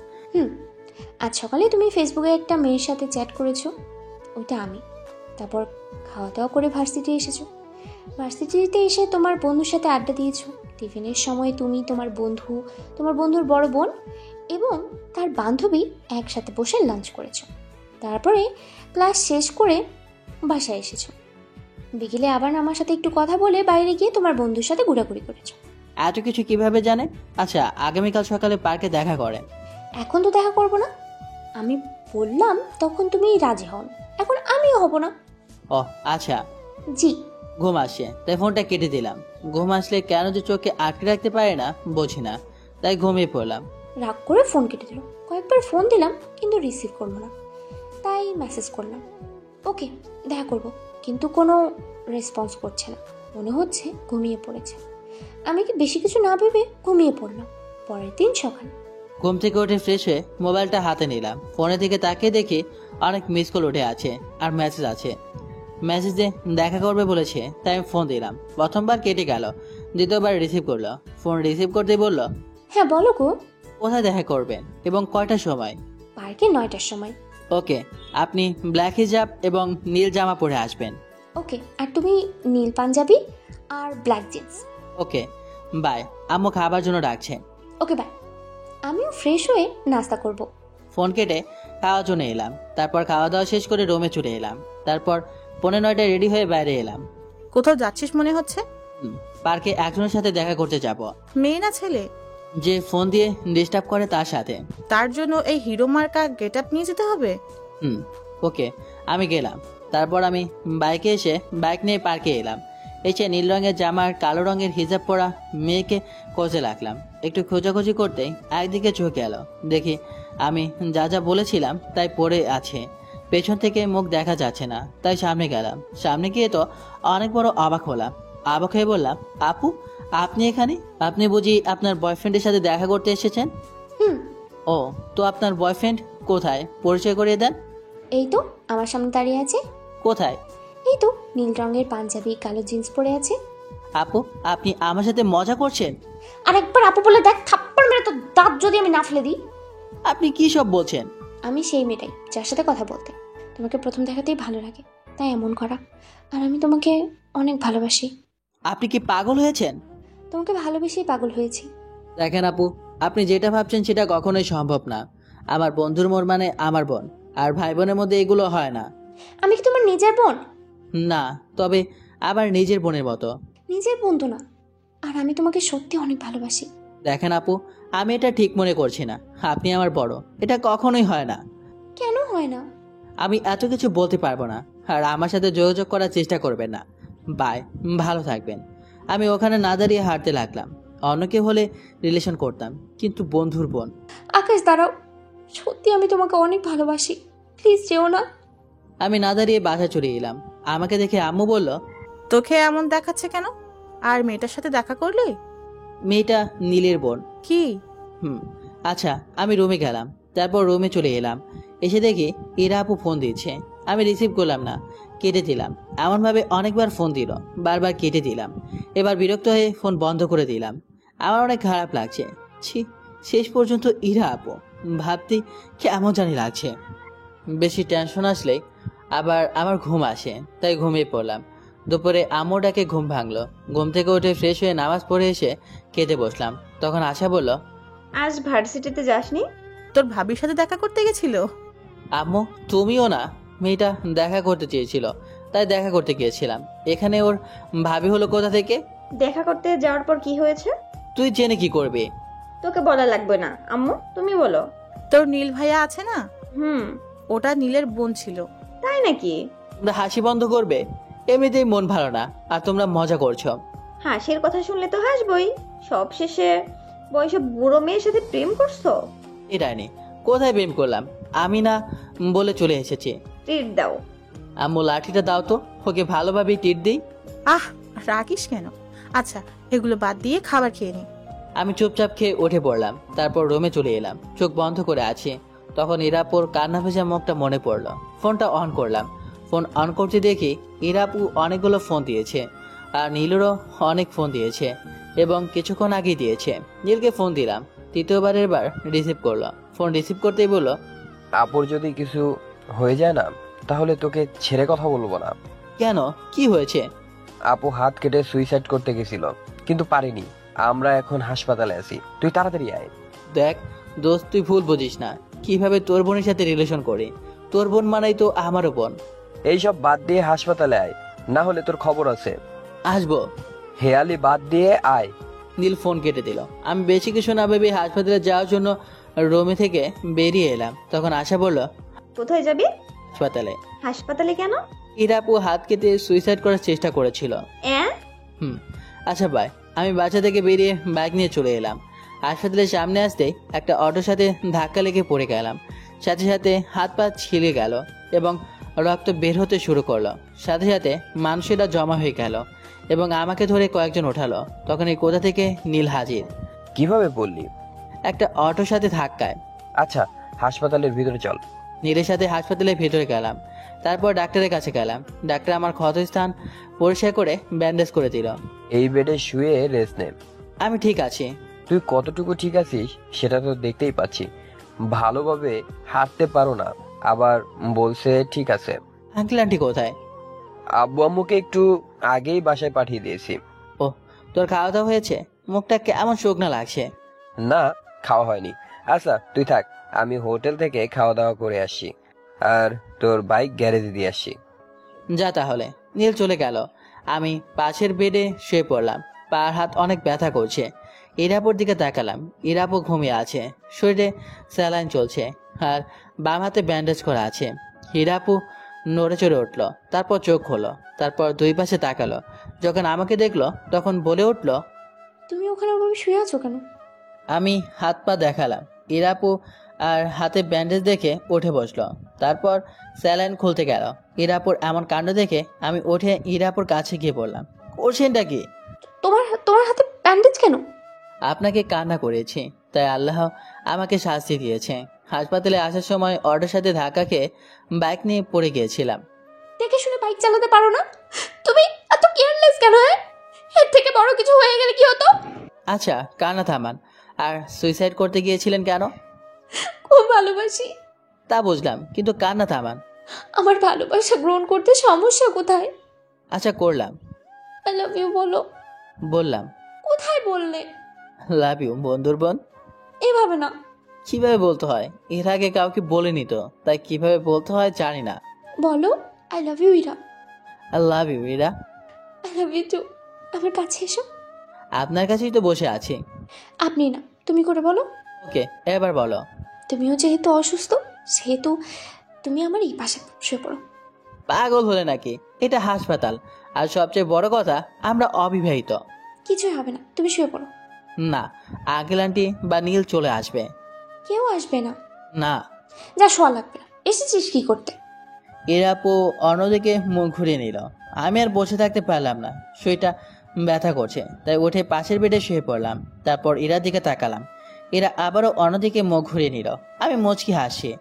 আজ সকালে তুমি ফেসবুকে একটা মেয়ের সাথে চ্যাট করেছো, ওইটা আমি। তারপর খাওয়া দাওয়া করে ভার্সিটি এসেছো। ভার্সিটিতে এসে তোমার বন্ধুর সাথে আড্ডা দিয়েছো। টিফিনের সময় তুমি, তোমার বন্ধু, তোমার বন্ধুর বড় বোন এবং তার বান্ধবী একসাথে বসে লাঞ্চ করেছো। তারপরে ক্লাস শেষ করে বাসায় এসেছো। বিকেলে আবার আমার সাথে একটু কথা বলে বাইরে গিয়ে তোমার বন্ধুর সাথে ঘোরাঘুরি করেছো। এত কিছু কিভাবে জানে? আচ্ছা, আগামীকাল সকালে পার্কে দেখা করেন। এখন তো দেখা করবো না, আমি বললাম তখন তুমি রাজি হন, এখন আমিও হব না। ও আচ্ছা। জি। ঘুম আসে, তাই ফোনটা কেটে দিলাম। ঘুম আসলে কেন যে চোখে আটকে রাখতে পারে না বুঝি না, তাই ঘুমিয়ে পড়লাম। রাগ করে ফোন কেটে দিল। কয়েকবার ফোন দিলাম কিন্তু রিসিভ করলো না, তাই মেসেজ করলাম ওকে দেখা করব, কিন্তু কোনো রেসপন্স করছে না। মনে হচ্ছে ঘুমিয়ে পড়েছে। আমি কি বেশি কিছু না ভেবে ঘুমিয়ে পড়লাম। পরের দিন সকাল। ঘুম থেকে উঠে ফ্রেশ হয়ে মোবাইলটা হাতে নিলাম। ফোনের দিকে তাকিয়ে দেখি অনেক মিস কল উঠে আছে আর মেসেজ আছে। মেসেজে দেখা করবে বলেছে, তাই আমি ফোন দিলাম। প্রথমবার কেটে গেল, দ্বিতীয়বার রিসিভ করলো। ফোন রিসিভ করতে বলল, হ্যাঁ বলো গো। কোথায় দেখা করবেন এবং কয়টার সময়? পার্কে 9টার সময়। ওকে, আপনি ব্ল্যাক হিজাব এবং নীল জামা পরে আসবেন। ওকে, আর তুমি নীল পাঞ্জাবি আর ব্ল্যাক জিন্স। ওকে বাই, আম্মু খাবার জন্য ডাকছে। Okay bye. আমিও ফ্রেশ হয়ে নাস্তা করব। ফোন কেটে খাওয়ার জন্য এলাম। তারপর খাওয়া দাওয়া শেষ করে রুমে চলে এলাম। তারপর 9:45 রেডি হয়ে বাইরে এলাম। কোথাও যাচ্ছিস মনে হচ্ছে? পার্কে একজনের সাথে দেখা করতে যাব। মেয়ে না ছেলে? যে ফোন দিয়ে ডিস্টার্ব করে তার সাথে। তার জন্য এই হিরো মার্কা গেট আপ নিয়ে যেতে হবে? ওকে, আমি গেলাম। তারপর আমি বাইকে এসে বাইক নিয়ে পার্কে এলাম। এসে নীল রঙের জামা আর কালো রঙের হিজাব পরা মেয়েকে খোঁজে লাগলাম। একটু খোঁজাখুঁজি করতেই একদিকে চোখ গেল, দেখি আমি যা যা বলেছিলাম তাই পড়ে আছে। পেছন থেকে মুখ দেখা যাচ্ছে না, তাই সামনে গেলাম। সামনে গিয়ে তো অনেক বড় অবাক হলাম। অবাক হয়ে বললাম, আপু আপনি এখানে? আপনি বুঝি আপনার বয়ফ্রেন্ডের সাথে দেখা করতে এসেছেন? ও, তো আপনার বয়ফ্রেন্ড কোথায়? পরিচয় করিয়ে দেন। এই তো আমার সামনে দাঁড়িয়ে আছে। কোথায়? এই তো নীল রঙের পাঞ্জাবি কালো জিন্স পরে আছে। আপু আপনি আমার সাথে মজা করছেন? আরেকবার আপু বলে দেখ, থাপ্পড় মেরে তো দাঁত যদি আমি না ফেলে দিই। আপনি কি সব বলছেন? আমি সেই মেয়েটাই যার সাথে কথা বলতে তোমাকে প্রথম দেখাতেই ভালো লাগে, তাই এমন করা। আর আমি তোমাকে অনেক ভালোবাসি। আপনি কি পাগল হয়েছেন? তোমাকে ভালোবেসেই পাগল হয়েছি। দেখেন আপু, আপনি যেটা ভাবছেন সেটা কখনোই সম্ভব না। আমার বন্ধুর মোর মানে আমার বোন, আর ভাই বোনের মধ্যে এগুলো হয় না। আমি কি তোমার নিজের বোন? না, তবে আবার নিজের বোনের মতো। নিজের বোন তো না। আর আমি তোমাকে সত্যি অনেক ভালোবাসি। দেখেন আপু, আমি এটা ঠিক মনে করছি না। আপনি আমার বড়, এটা কখনোই হয় না। কেন হয় না? আমি এত কিছু বলতে পারবো না। আর আমার সাথে যোগাযোগ করার চেষ্টা করবেন না। বাই, ভালো থাকবেন। আমি ওখানে না দাঁড়িয়ে হাঁটতে লাগলাম। অন্য কেউ হলে রিলেশন করতাম, কিন্তু বন্ধুর বোন। আকাশ দাঁড়াও, সত্যি আমি তোমাকে অনেক ভালোবাসি, প্লিজ যেও না। আমি না দাঁড়িয়ে বাসা চলে এলাম। আমাকে দেখে আম্মু বলল, তোকে এমন দেখাচ্ছে কেন? আর মেয়েটার সাথে দেখা করলি? মেয়েটা নীলের বোন। কি? আচ্ছা, আমি রুমে গেলাম। তারপর রুমে চলে এলাম। এসে দেখি ইরা আপু ফোন দিচ্ছে। আমি রিসিভ করলাম না, কেটে দিলাম। এমনভাবে অনেকবার ফোন দিল, বারবার কেটে দিলাম। এবার বিরক্ত হয়ে ফোন বন্ধ করে দিলাম। আমার অনেক খারাপ লাগছে। ছি, শেষ পর্যন্ত ইরা আপু, ভাবতে কেমন জানি লাগছে। বেশি টেনশন আসলে আবার আমার ঘুম আসে, তাই ঘুমিয়ে পড়লাম। দুপুরে আম্মু ডাকে ঘুম ভাঙলো। ঘুম থেকে উঠে ফ্রেশ হয়ে নামাজ পড়ে এসে খেতে বসলাম। তখন আশা বলল, আজ ভার্সিটিতে যাসনি? তোর ভাবির সাথে দেখা করতে গেছিল? আম্মু তুমিও না? মেয়েটা দেখা করতে চেয়েছিল, তাই দেখা করতে গিয়েছিলাম। এখানে ওর ভাবি হলো কোথা থেকে? দেখা করতে যাওয়ার পর কি হয়েছে? তুই জেনে কি করবি? তোকে বলা লাগবে না আম্মু, তুমি বলো। তোর নীল ভাইয়া আছে না, হুম। ওটা নীলের বোন ছিল। তাই নাকি? তোমরা হাসি বন্ধ করবে? এমনিতেই মন ভালো না, আর তোমরা মজা করছো। হাসির কথা শুনলে তো হাসবই। সব শেষে বয়সে বুড়ো মেয়ের সাথে প্রেম করছো? এটাই নেই, কোথায় প্রেম করলাম? আমি না বলে চলে এসেছি। ট্রিট দাও। আম্মু লাঠিটা দাও তো, ওকে ভালোভাবে টিট দিই। আহ, রাগিস কেন? আচ্ছা, এগুলো বাদ দিয়ে খাবার খেয়ে নি। আমি চুপচাপ খেয়ে উঠে পড়লাম। তারপর রুমে চলে এলাম। চোখ বন্ধ করে আছি। তখন ইরাপুর কান্না ভেজা মুখটা মনে পড়লো। ফোনটা অন করলাম। ফোন অন করতে দেখি ইরাপু অনেকগুলো ফোন দিয়েছে, আর নীলেরও অনেক ফোন দিয়েছে, এবং কিছুক্ষণ আগেই দিয়েছে। নীলকে ফোন দিলাম। তৃতীয়বারের বার রিসিভ করলো। ফোন রিসিভ করতেই বললো, আপুর যদি কিছু হয়ে যায় না, তাহলে তোকে ছেড়ে কথা বলবো না। কেন, কি হয়েছে? আপু হাত কেটে সুইসাইড করতে গেছিল, কিন্তু পারিনি। আমরা এখন হাসপাতালে আছি, তুই তাড়াতাড়ি আয়। দেখ দোস্ত, তুই ভুল বুঝিস না। কিভাবে তোর বোনের সাথে রিলেশন করি? তোর বোন মানেই তো আমারও বোন। এইসব বাদ দিয়ে হাসপাতালে আয়, না হলে তোর খবর আছে। আসবো। হেয়ালি বাদ দিয়ে আয়। নীল ফোন কেটে দিল। আমি বেশি কিছু না ভেবে হাসপাতালে যাওয়ার জন্য রুমে থেকে বেরিয়ে এলাম। তখন আশা বলল, কোথায় যাবি? হাসপাতালে। হাসপাতালে কেন? ইরাপু হাত কেটে সুইসাইড করার চেষ্টা করেছিল। আচ্ছা ভাই, আমি বাসা থেকে বেরিয়ে বাইক নিয়ে চলে এলাম। হাসপাতালের সামনে আসতেই একটা অটোর সাথে ধাক্কা লেগে পড়ে গেলাম। সাথে সাথে হাত পা ছিলে গেল এবং রক্ত বের হতে শুরু করলো। সাথে সাথে মানুষেরা জমা হয়ে গেল এবং আমাকে ধরে কয়েকজন ওঠালো। তখন এই কোথা থেকে নীল হাজির। কিভাবে বললি? একটা অটোর সাথে ধাক্কায়। আচ্ছা, হাসপাতালের ভিতরে চল। নীলের সাথে হাসপাতালের ভেতরে গেলাম। তারপর ডাক্তারের কাছে গেলাম। ডাক্তার আমার ক্ষতস্থান পরিষ্কার করে ব্যান্ডেজ করে দিল। এই বেডে শুয়ে রেস্ট নে। আমি ঠিক আছি। তুই কতটুকু ঠিক আছিস সেটা তো দেখতেই পাচ্ছি। ভালোভাবে হাঁটতে পারো না, আবার বলছে ঠিক আছে। আঙ্কেল আন্টি কোথায়? আব্বু আম্মুকে একটু আগেই বাসায় পাঠিয়ে দিয়েছি। ও, তোর খাওয়া দাওয়া হয়েছে? মুখটা কেমন শুকনা লাগছে। না, খাওয়া হয়নি। আচ্ছা তুই থাক, আমি হোটেল থেকে খাওয়া দাওয়া করে আসছি, আর তোর বাইক গ্যারেজে দিয়ে আসছি। যা তাহলে। নীল চলে গেল। আমি পাশের বেডে শুয়ে পড়লাম। পায়ের হাত অনেক ব্যথা করছে। ইরাপুর দিকে তাকালাম। ইরাপু ঘুমিয়ে আছে, শরীরে স্যালাইন চলছে, আর বাম হাতে ব্যান্ডেজ করা আছে। ইরাপু নড়ে চড়ে উঠলো, তারপর চোখ হলো, তারপর দুই পাশে তাকালো। যখন আমাকে দেখলো তখন বলে উঠলো, তুমি ওখানে ওভাবে শুয়ে আছো কেন? আমি হাত পা দেখালাম। ইরাপু আর হাতে ব্যান্ডেজ দেখে উঠে বসলো। তারপর স্যালাইন খুলতে গেল। ইরাপুর এমন কাণ্ড দেখে আমি উঠে ইরাপুর কাছে গিয়ে বললাম, করছেনটা কি? তোমার হাতে ব্যান্ডেজ কেন? আপনাকে কান্না করেছি, তাই আল্লাহ আমাকে শাস্তি দিয়েছে। হাসপাতালে আসার সময় অটোর সাথে ধাক্কা খেয়ে বাইক নিয়ে পড়ে গিয়েছিলাম। দেখে শুনে বাইক চালাতে পারো না? তুমি এত কেয়ারলেস কেন? এর থেকে বড় কিছু হয়ে গেলে কি হতো? আচ্ছা কান্না থামান। আর সুইসাইড করতে গিয়েছিলেন কেন? খুব ভালোবাসি। তা বুঝলাম, কিন্তু কান্না থামান। আমার ভালোবাসা গ্রহণ করতে সমস্যা কোথায়? আচ্ছা করলাম। আই লাভ ইউ বলো। বললাম। কোথায় বললে? লাভ ইউ বন্ধুর বোন। এভাবে না। কিভাবে বলতে হয় এর আগে কাউকে বলিনি তো, তাই কিভাবে বলতে হয় জানি না। বলো, I love you Ira. I love you Ira. I love you too. আমার কাছে এসো। আপনার কাছেই তো বসে আছি। আপনি না, তুমি করে বলো। ওকে, এবার বলো। তুমিও যেহেতু অসুস্থ, সেহেতু তুমি আমার এই পাশে শুয়ে পড়ো। পাগল হলে নাকি? এটা হাসপাতাল, আর সবচেয়ে বড় কথা আমরা অবিবাহিত। কিছুই হবে না, তুমি শুয়ে পড়ো। না, আঙ্কেল আন্টি বা নীল চলে আসবে। কেউ আসবে না। না। যা, শোয়া লাগবে না। এসেছিস কি করতে? এরাপু অন্যদিকে মুখ ঘুরিয়ে নিল। আমি আর বসে থাকতে পারলাম না, শরীরটা ব্যথা করছে, তাই উঠে পাশের বেডে শুয়ে পড়লাম। তারপর ইরার দিকে তাকালাম, এরা আবারও অন্যদিকে মুখ ঘুরিয়ে নিল। আমি মুচকি হাসি।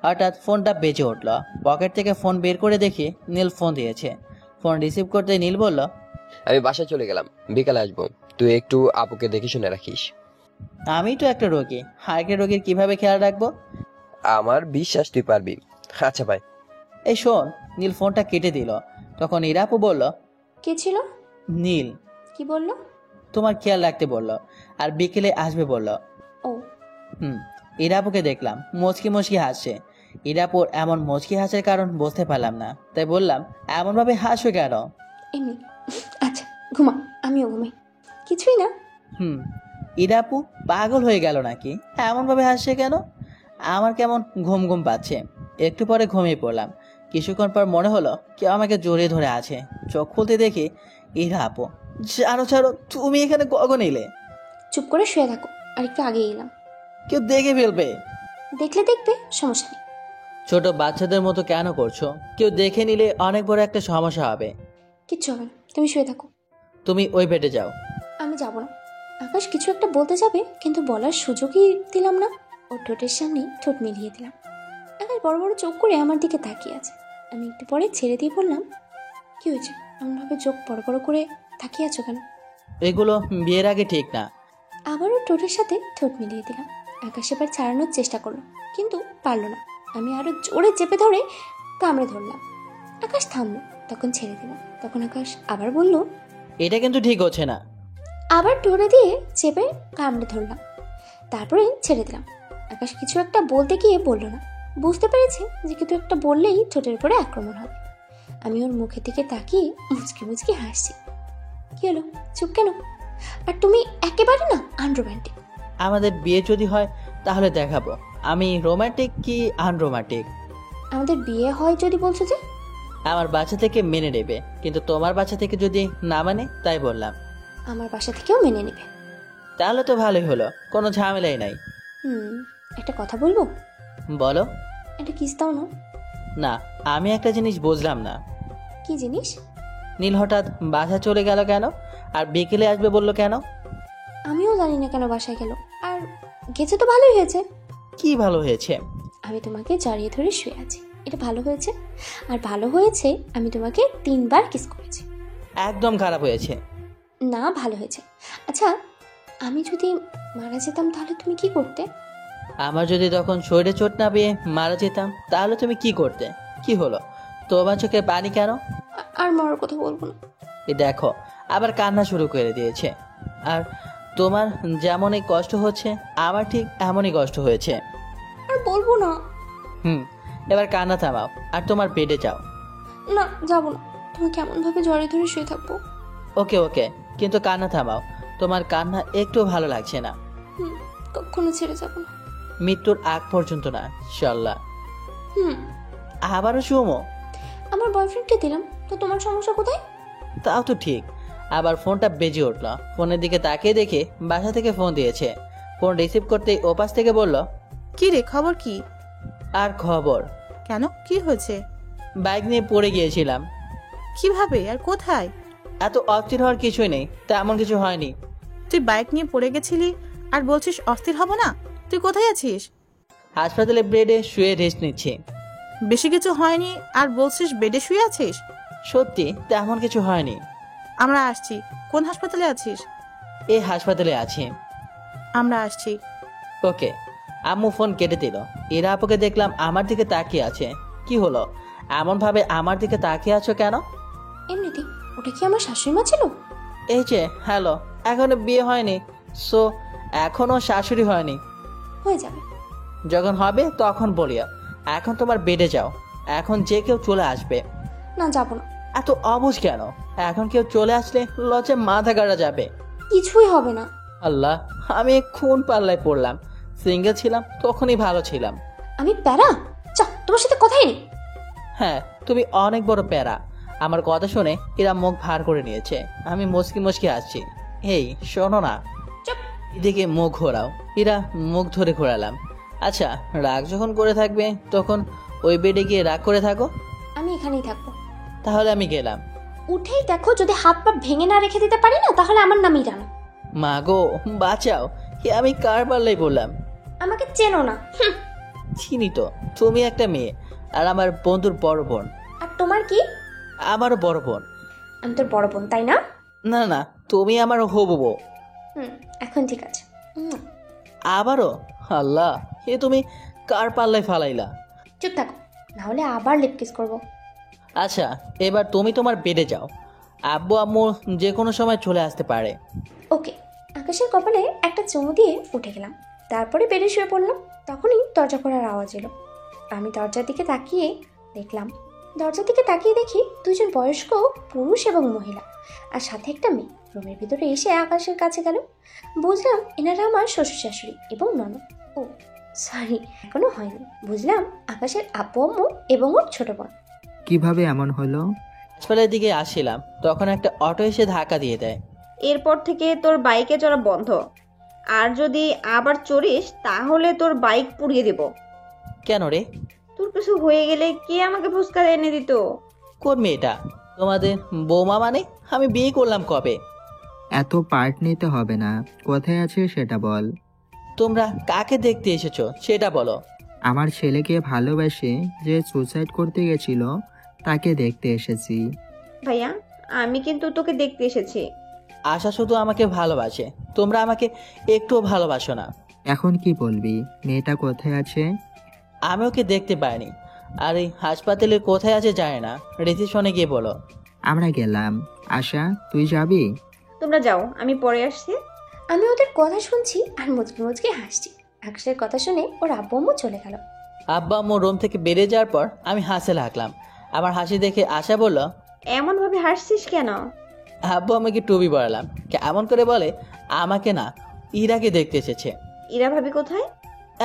হঠাৎ ফোনটা বেজে উঠল। পকেট থেকে ফোন বের করে দেখি নীল ফোন দিয়েছে। ফোন রিসিভ করতে নীল বলল, আমি বাসায় চলে গেলাম, বিকালে আসবো। তুই একটু আপুকে দেখে শুনে রাখিস। আমি তো একটা রোগী, আরেকটা রোগীর কিভাবে খেয়াল রাখবো? আমার বিশ্বাস তুই পারবি। আচ্ছা ভাই। এই শোন। নীল ফোনটা কেটে দিল। তখন ইরাপু বলল, কে ছিল? নীল কি বললো? তোমার খেয়াল রাখতে বলল, আর বিকেলে আসবে বলল। ও। ইরাপুকে দেখলাম মুচকি মুচকি হাসছে। ইরাপুর এমন মুচকি হাসের কারণ বুঝতে পারলাম না, তাই বললাম, এমন ভাবে হাসবে কেন? এমনি। আচ্ছা, ঘুমা, আমিও ঘুমাই। কিছুই না। ইরাপু পাগল হয়ে গেল নাকি? এমন ভাবে হাসছে কেন? আমার কেমন ঘুম ঘুম পাচ্ছে। একটু পরে ঘুমিয়ে পড়লাম। কিছুক্ষণ পর মনে হলো কেউ আমাকে জড়িয়ে ধরে আছে। চোখ খুলতে দেখি ইরাপু। ছাড়ো ছাড়ো, তুমি এখানে কখন এলে? চুপ করে শুয়ে থাকো, আর একটু আগে এলাম। কেউ দেখে ফেলবে। দেখলে দেখবে, সমস্যা নেই। ছোট বাচ্চাদের মতো কেন করছো? কেউ দেখে নিলে অনেক বড় একটা সমস্যা হবে। কিচ্ছু হবে না, তুমি শুয়ে থাকো। তুমি ওই বেডে যাও। আমি যাব না। আকাশ কিছু একটা বলতে যাবে, কিন্তু বলার সুযোগই দিলাম না। ওর ঠোঁটের সামনে ঠোঁট মিলিয়ে দিলাম। আকাশ বড় বড় চোখ করে আমার দিকে তাকিয়ে আছে। আমি একটু পরে ছেড়ে দিয়ে বললাম, কি হয়েছে? এমনভাবে চোখ বড় বড় করে তাকিয়ে আছো কেন? এগুলো বিয়ের আগে ঠিক না। আবারও ঠোঁটের সাথে ঠোঁট মিলিয়ে দিলাম। আকাশ এবার ছাড়ানোর চেষ্টা করলো, কিন্তু পারলো না। আমি আরো জোরে চেপে ধরে কামড়ে ধরলাম। আকাশ থামলো, তখন ছেড়ে দিলাম। তখন আকাশ আবার বলল, এটা কিন্তু ঠিক হচ্ছে না। আবার ঠোঁটে দিয়ে চেপে কামড়ে ধরলাম, তারপরে ছেড়ে দিলাম। আকাশ কিছু একটা বলতে গিয়ে বললো না। বুঝতে পেরেছে যে কিছু একটা বললেই ঠোঁটের উপরে আক্রমণ হবে। আমি ওর মুখের দিকে তাকিয়ে মুচকি মুচকি হাসছি। কি হলো, চুপ কেন? আর তুমি একেবারে না আনরোম্যান্টিক। আমাদের বিয়ে যদি হয় তাহলে দেখাবো আমি রোমান্টিক কি আনরোমান্টিক। আমাদের বিয়ে হয় যদি বলছো যে? আমার বাচ্চা থেকে মেনে নেবে, কিন্তু তোমার বাচ্চা থেকে যদি না মানে, তাই বললাম। আমার বাসা থেকেও মেনে নেবে। তাহলে তো ভালোই হলো, কোনো ঝামেলাই নাই। একটা কথা বলবো? বলো। একটা কিস দাও না। না, আমি একটা জিনিস বুঝলাম না। কি জিনিস? নীল হঠাৎ বাসা চলে গেল কেন, আর বিকেলে আসবে বললো কেন? আমিও জানি না কেন বাসায় গেল। আর গেছে তো ভালোই হয়েছে। কি ভালো হয়েছে? আমি তোমাকে জড়িয়ে ধরে শুয়ে আছি, এটা ভালো হয়েছে। আর ভালো হয়েছে আমি তোমাকে 3 বার কিস করেছি। একদম খারাপ হয়েছে। না, ভালো হয়েছে। আচ্ছা, আমি যদি মারা যেতাম তাহলে তুমি কি করতে? আমার যদি তখন শরীরে চোট না পেয়ে মারা যেতাম, তাহলে তুমি কি করতে? কি হলো, তোমার চোখে পানি কেন? আর মরার কথা বলবো না। দেখো, আবার কান্না শুরু করে দিয়েছে। আর তোমার যেমনই কষ্ট হচ্ছে, আমার ঠিক এমনই কষ্ট হয়েছে। আর বলবো না। এবার কান্না থামাও, আর তোমার বেডে যাও। না, যাবো না। তুমি কেমন ভাবে জড়িয়ে ধরে শুয়ে থাকবো। ওকে ওকে, কিন্তু কান্না থামাও। তোমার কান্না একটু ভালো লাগছে না। কখনো ছেড়ে যাবো না। মৃত্যুর আগ পর্যন্ত না, ইনশাআল্লাহ। আবারও শুমো? আমার বয়ফ্রেন্ডকে দিলাম, তো তোমার সমস্যা কোথায়? তাও তো ঠিক। আবার ফোনটা বেজে উঠলো। ফোনের দিকে তাকিয়ে দেখে বাসা থেকে ফোন দিয়েছে। ফোন রিসিভ করতেই ওপাশ থেকে বলল, কি রে, খবর কি? আর খবর? কেন, কি হয়েছে? বাইক নিয়ে পড়ে গিয়েছিলাম। কিভাবে আর কোথায়? এত অস্থির হওয়ার কিছুই নেই, তেমন কিছু হয়নি। তুই বাইক নিয়ে পড়ে গেছিলি আর বলছিস অস্থির হব না? তুই কোথায় আছিস? হাসপাতালে বেডে শুয়ে রেস্ট নিচ্ছি। বেশি কিছু হয়নি আর বলছিস বেডে শুয়ে আছিস? সত্যি তেমন কিছু হয়নি। আমরা আসছি। কোন হাসপাতালে আছিস? এই হাসপাতালে আছি। আমরা আসছি। ওকে। আম্মু ফোন কেটে দিল। এরা আপুকে দেখলাম আমার দিকে তাকিয়ে আছে। কি হলো, এমন ভাবে আমার দিকে তাকিয়ে আছো কেন? এমনিতে। ওটা কি আমার শাশুড়ি মা ছিল? এই যে হ্যালো, এখনো বিয়ে হয়নি, সো এখনো শাশুড়ি হয়নি। হয়ে যাবে। যখন হবে তখন বলিও। এখন তোমার বেডে যাও, এখন যে কেউ চলে আসবে। না, যাবো না। এত অবুঝ কেন? এখন কেউ চলে আসলে লজ্জায় মাথা গাড়া যাবে। কিছুই হবে না। আল্লাহ, আমি খুন পাল্লায় পড়লাম। সিঙ্গেল ছিলাম তখনই ভালো ছিলাম। আমি প্যারা? চা, তোমার সাথে কথাই নেই। হ্যাঁ, তুমি অনেক বড় প্যারা। আমার কথা শুনে এরা মুখ ভার করে নিয়েছে। আমি মুচকি মুচকি আসছি। এই শোনো না। চুপ। এদিকে মুখ ঘোরাও। এরা মুখ ধরে ঘোরালাম। আচ্ছা, রাগ যখন করে থাকবে তখন ওই বেডে গিয়ে রাগ করে থাকো। আমি এখানেই থাকবো। তাহলে আমি গেলাম। উঠেই দেখো, যদি হাত পা ভেঙে না রেখে দিতে পারি না, তাহলে আমার নামই রানা। মা গো, বাঁচাও। এ আমি কার পাল্লাই বললাম? আমাকে চেনো না। চিনি তো। তুমি একটা মেয়ে আর আমার বন্ধুর বড় বোন। আর তোমার কি? আমারও বড় বোন। আমি তোর বড় বোন, তাই না? না না, তুমি আমার হবু বউ। এখন ঠিক আছে। আবারও? আল্লাহ, এ তুমি কার পাল্লায় ফালাইলা? চুপ থাকো, না হলে আবার লিপ কিস করবো। আচ্ছা, এবার তুমি তোমার বেডে যাও। আব্বু আম্মু যে কোনো সময় চলে আসতে পারে। ওকে। আকাশের কপালে একটা চুমু দিয়ে উঠে গেলাম। তারপরে বেডে শুয়ে পড়লাম। তখনই দরজা খোলার আওয়াজ এলো। আমি দরজার দিকে তাকিয়ে দেখলাম। দরজার দিকে তাকিয়ে দেখি দুজন বয়স্ক পুরুষ এবং মহিলা, আর সাথে একটা মেয়ে রুমের ভিতরে এসে আকাশের কাছে গেল। বুঝলাম এনারা আমার শ্বশুর শাশুড়ি এবং ননদ। ও সরি, এখনো হয়নি। বুঝলাম আকাশের আব্বু আম্মু এবং ওর ছোট বোন। কিভাবে এমন হলো? হাসপাতালের দিকে আসছিলাম, তখন একটা অটো এসে ধাক্কা দিয়ে দেয়। এরপর থেকে তোর বাইকে চড়া বন্ধ, আর যদি আবার চড়িস তাহলে তোর বাইক পুড়িয়ে দেব। কেন রে? তোর কিছু হয়ে গেলে কে আমাকে ফুসকা এনে দিত? কোন মেয়েটা? তোমাদের বৌমা মানে? আমি বিয়ে করলাম কবে? এত পার্ট নিতে হবে না, কোথায় আছে সেটা বল। তোমরা কাকে দেখতে এসেছো সেটা বলো। আমার ছেলেকে ভালোবেসে যে সুসাইড করতে গেছিল তাকে দেখতে এসেছি। ভাইয়া, আমি কিন্তু তোকে দেখতে এসেছি। আশা শুধু আমাকে ভালোবাসে, তোমরা আমাকে একটুও ভালোবাসো না। এখন কি বলবি? মেয়েটা কোথায় আছে? আমি ওকে দেখতে পাইনি। আর এই হাসপাতালে কোথায় আছে জানে না, রিসেপশনে গিয়ে বলো। আমরা গেলাম। আশা, তুই যাবি? তোমরা যাও, আমি পরে আসছি। আমি ওদের কথা শুনছি আর মুচকি মুচকি হাসছি। আকাশের কথা শুনে ওর আব্বু আম্মু চলে গেল। আব্বা আম্মু রুম থেকে বেরিয়ে যাওয়ার পর আমি হাসতে লাগলাম। আমার হাসি দেখে আশা বলল, এমন ভাবে হাসছিস কেন? আব্বু আমাকে টুপি পরালাম। কেমন করে বলে আমাকে না, ইরাকে দেখতে এসেছে। ইরা ভাবি কোথায়?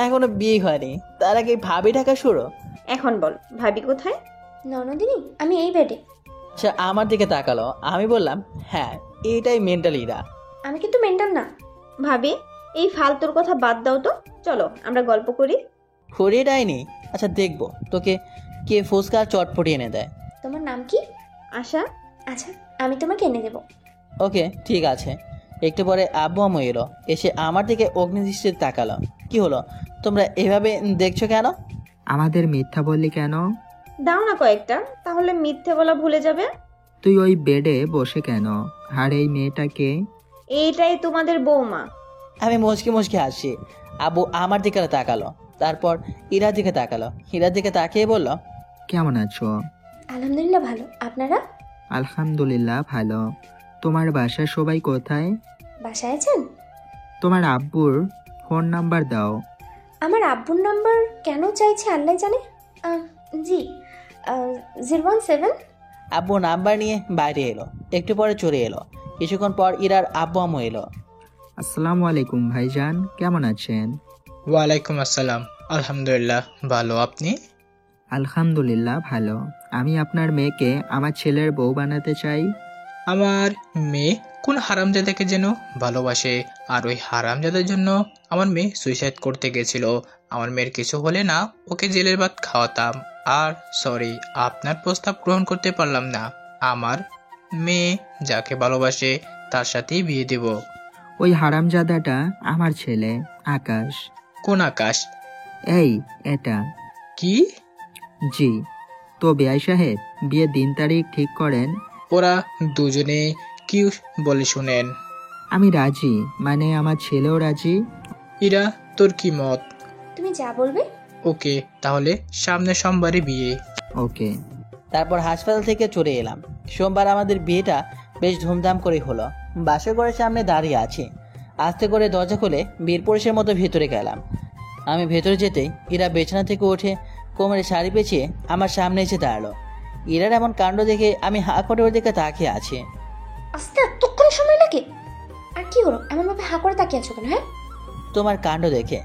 এখনো বিয়ে হয়নি, তার আগে ভাবি ঢাকা শুরু। এখন বল, ভাবি কোথায়? ননদিনী, আমি এই বেডে। আচ্ছা, আমার দিকে তাকালো। আমি বললাম, হ্যাঁ, এইটাই মেন্টাল ইরা। আমি কিন্তু মেন্টাল না। ভাবি, এই ফালতুর কথা বাদ দাও তো, চলো আমরা গল্প করি। ফরিয়ে ডাইনি? আচ্ছা, দেখবো তোকে কে ফুসকা আর চটপটি এনে দেয়। তোমার নাম কি? আশা। আচ্ছা, আমি তোমাকে এনে দেবো। ওকে, ঠিক আছে। একটু পরে আব্বু আম্মু এলো, এসে আমার দিকে অগ্নিদৃষ্টিতে তাকালো। কি হলো, তোমরা এভাবে দেখছো কেন? আমাদের মিথ্যা বললি কেন? দাও না কয়েকটা, তাহলে মিথ্যে বলা ভুলে যাবে। তুই ওই বেডে বসে কেন? আর এই মেয়েটাকে? এইটাই তোমাদের বৌমা। আমি মুচকি মুচকি হাসি। আব্বু আমার দিকে তাকালো, তারপর ইরার দিকে তাকালো। ইরার দিকে তাকিয়ে বলল, কেমন আছো? আলহামদুলিল্লাহ ভালো, আপনারা? আলহামদুলিল্লাহ ভালো। তোমার বাসার সবাই কোথায়? বাসায় আছেন? তোমার আব্বুর ফোন নাম্বার দাও। আমার আব্বুর নাম্বার কেন চাইছে আল্লাহ জানে। জি, 017। আব্বু নাম্বার নিয়ে বাইরে এলো। একটু পরে চলে এলো। কিছুক্ষণ পর ইরার আব্বু আম্মু এলো। আসসালামু আলাইকুম ভাইজান, কেমন আছেন? ওয়ালাইকুম আসসালাম। আলহামদুলিল্লাহ ভালো, আপনি? আলহামদুলিল্লাহ ভালো। আমি আপনার মেয়েকে আমার ছেলের বউ বানাতে চাই। আমার মেয়ে কোন হারামজাদাকে যেন ভালোবাসে, আর ওই হারামজাদার জন্য আমার মেয়ে সুইসাইড করতে গেছিল। আমার মেয়ের কিছু হলে না ওকে জেলের ভাত খাওয়াতাম। আর সরি, আপনার প্রস্তাব গ্রহণ করতে পারলাম না। আমার মেয়ে যাকে ভালোবাসে তার সাথেই বিয়ে দেব। ওই হারামজাদাটা আমার ছেলে আকাশ। কোন আকাশ? এই এটা। কি? জি। তো বেআই সাহেব, বিয়ের দিন তারিখ ঠিক করেন। ওরা দুজনে কি বলে শুনেন? আমি রাজি, মানে আমার ছেলেও রাজি। ইরা, তোর কি মত? তুমি যা বলবে। ওকে, তাহলে সামনে সোমবারে বিয়ে। ওকে। তারপর হাসপাতাল থেকে চলে এলাম। সোমবার আমাদের বিয়েটা বেশ ধুমধাম করে হলো। বাসর ঘরের সামনে দাঁড়িয়ে আছি। আস্তে করে দরজা খুলে বীরপুরুষের মতো ভেতরে গেলাম। আমি ভেতরে যেতেই ইরা বিছানা থেকে উঠে কোমরে শাড়ি পেঁচিয়ে আমার সামনে এসে দাঁড়ালো। ইরার এমন কাণ্ড দেখে আমি হা করে ওর দিকে তাকিয়ে আছি। আস্তে এতক্ষণ সময় লাগে? আর কি হলো, এমনভাবে হা করে তাকিয়ে আছো কেন? হ্যাঁ, তোমার কাণ্ড দেখে।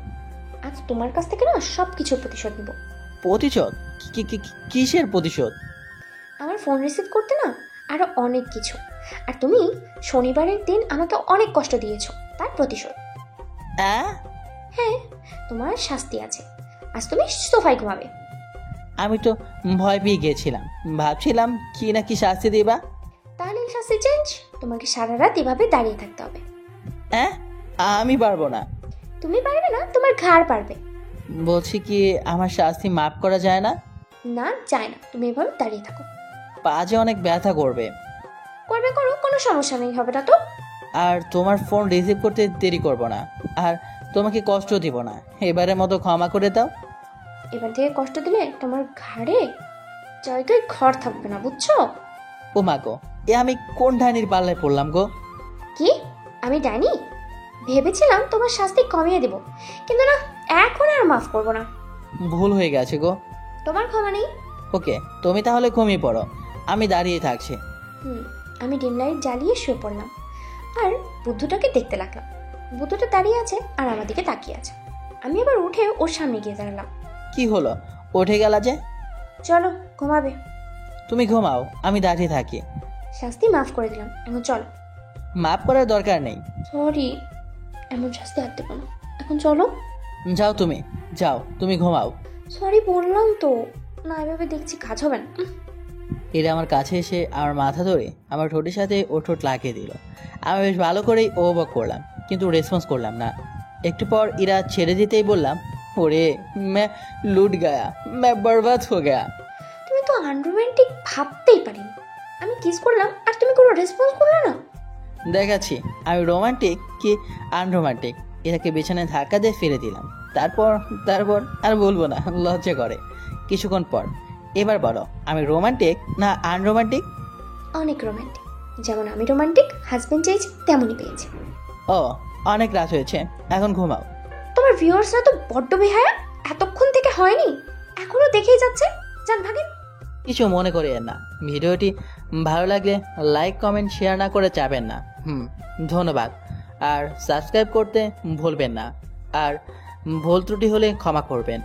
আজ তোমার কাছ থেকে না সব কিছুর প্রতিশোধ নেব। প্রতিশোধ? কিসের প্রতিশোধ? আমার ফোন রিসিভ করতে না, আরো অনেক কিছু। আর তুমি শনিবারের দিন আমাকে অনেক কষ্ট দিয়েছো, তার প্রতিশোধ। হ্যাঁ, তোমার শাস্তি আছে, আজ তুমি সোফায় ঘুমাবে। আমি তো ভয় পেয়ে গেছিলাম, ভাবছিলাম কি না কি শাস্তি দিবা। তাহলে এই শাস্তি চেঞ্জ, তোমাকে সারা রাত এভাবে দাঁড়িয়ে থাকতে হবে। হ্যাঁ, আমি পারবো না। তুমি পারবে না, তোমার ঘাড় পারবে। বলছি কি আমার শাস্তি মাফ করা যায় না? না, যায় না, তুমি এভাবে দাঁড়িয়ে থাকো। পা যে অনেক ব্যথা করবে। করবে করো, কোনো সমস্যা নেই, হবে না তো। আর তোমার ফোন রিসিভ করতে দেরি করব না, আর তোমাকে কষ্ট দিব না। এবারের মতো ক্ষমা করে দাও। এবার থেকে কষ্ট দিলে তোমার ঘাড়ে জায়গায় ঘর থাকবে না, বুঝছো? ও মা গো, এ আমি কোন ডাইনির পাল্লায় পড়লাম গো? কি, আমি ডাইনি? ভেবেছিলাম তোমার শাস্তি কমিয়ে দেব, কিন্তু না, এখন আর মাফ করবো না। ভুল হয়ে গেছে গো। তোমার ক্ষমা নেই। ওকে, তুমি তাহলে ঘুমিয়ে পড়ো, আমি দাঁড়িয়ে থাকছি। আমি ডিম লাইট জ্বালিয়ে শুয়ে পড়লাম আর বুদ্ধটাকে দেখতে লাগলাম। বুদ্ধটা দাঁড়িয়ে আছে আর আমার দিকে তাকিয়ে আছে। আমি আবার উঠে ওর সামনে গিয়ে দাঁড়ালাম। কি হলো, উঠে গেলা যে? চলো ঘুমাবে। তুমি ঘুমাও, আমি দাঁড়িয়ে থাকি। শাস্তি মাফ করে দিলাম, এখন চলো। মাফ করার দরকার নেই। সরি, এমন শাস্তি আর দেবো না, এখন চলো। যাও তুমি, যাও তুমি ঘুমাও। সরি বললাম তো, না এভাবে দেখছি কাজ হবে না। এরা আমার কাছে এসে আমার মাথা ধরে আমার ঠোঁটের সাথে ও ঠোঁট লাগিয়ে দিল। আমি বেশ ভালো করেই ওভার করলাম, কিন্তু রেসপন্স করলাম না। একটু পর ইরা ছেড়ে দিতেই বললাম, ওরে मैं लूट गया, मैं बर्बाद हो गया। তুমি তো আনরোম্যান্টিক ভাবতেই পারিনি। আমি কিস করলাম আর তুমি কোনো রেসপন্স করলে না। দেখাচ্ছি আমি রোমান্টিক কি আনরোমান্টিক। এটাকে বিছানায় ধাক্কা দিয়ে ফেলে দিলাম। তারপর তারপর আর বলবো না, লজ্জা করে। কিছুক্ষণ পর, এবার বলো আমি রোমান্টিক না আনরোমান্টিক? অনেক রোমান্টিক, যেমন আমি রোমান্টিক হাজবেন্ড চেয়েছি তেমনই পেয়েছি। ও, অনেক রাত হয়েছে, এখন ঘুমাও। তোমার ভিউয়ার্সরা তো বড্ড বেহায়া, এতক্ষণ থেকে হয়নি, এখনো দেখেই যাচ্ছে। যান ভাগেন। কিছু মনে করিয়েন না। ভিডিওটি ভালো লাগলে লাইক কমেন্ট শেয়ার না করে যাবেন না। ধন্যবাদ। আর সাবস্ক্রাইব করতে ভুলবেন না। আর ভুল ত্রুটি হলে ক্ষমা করবেন।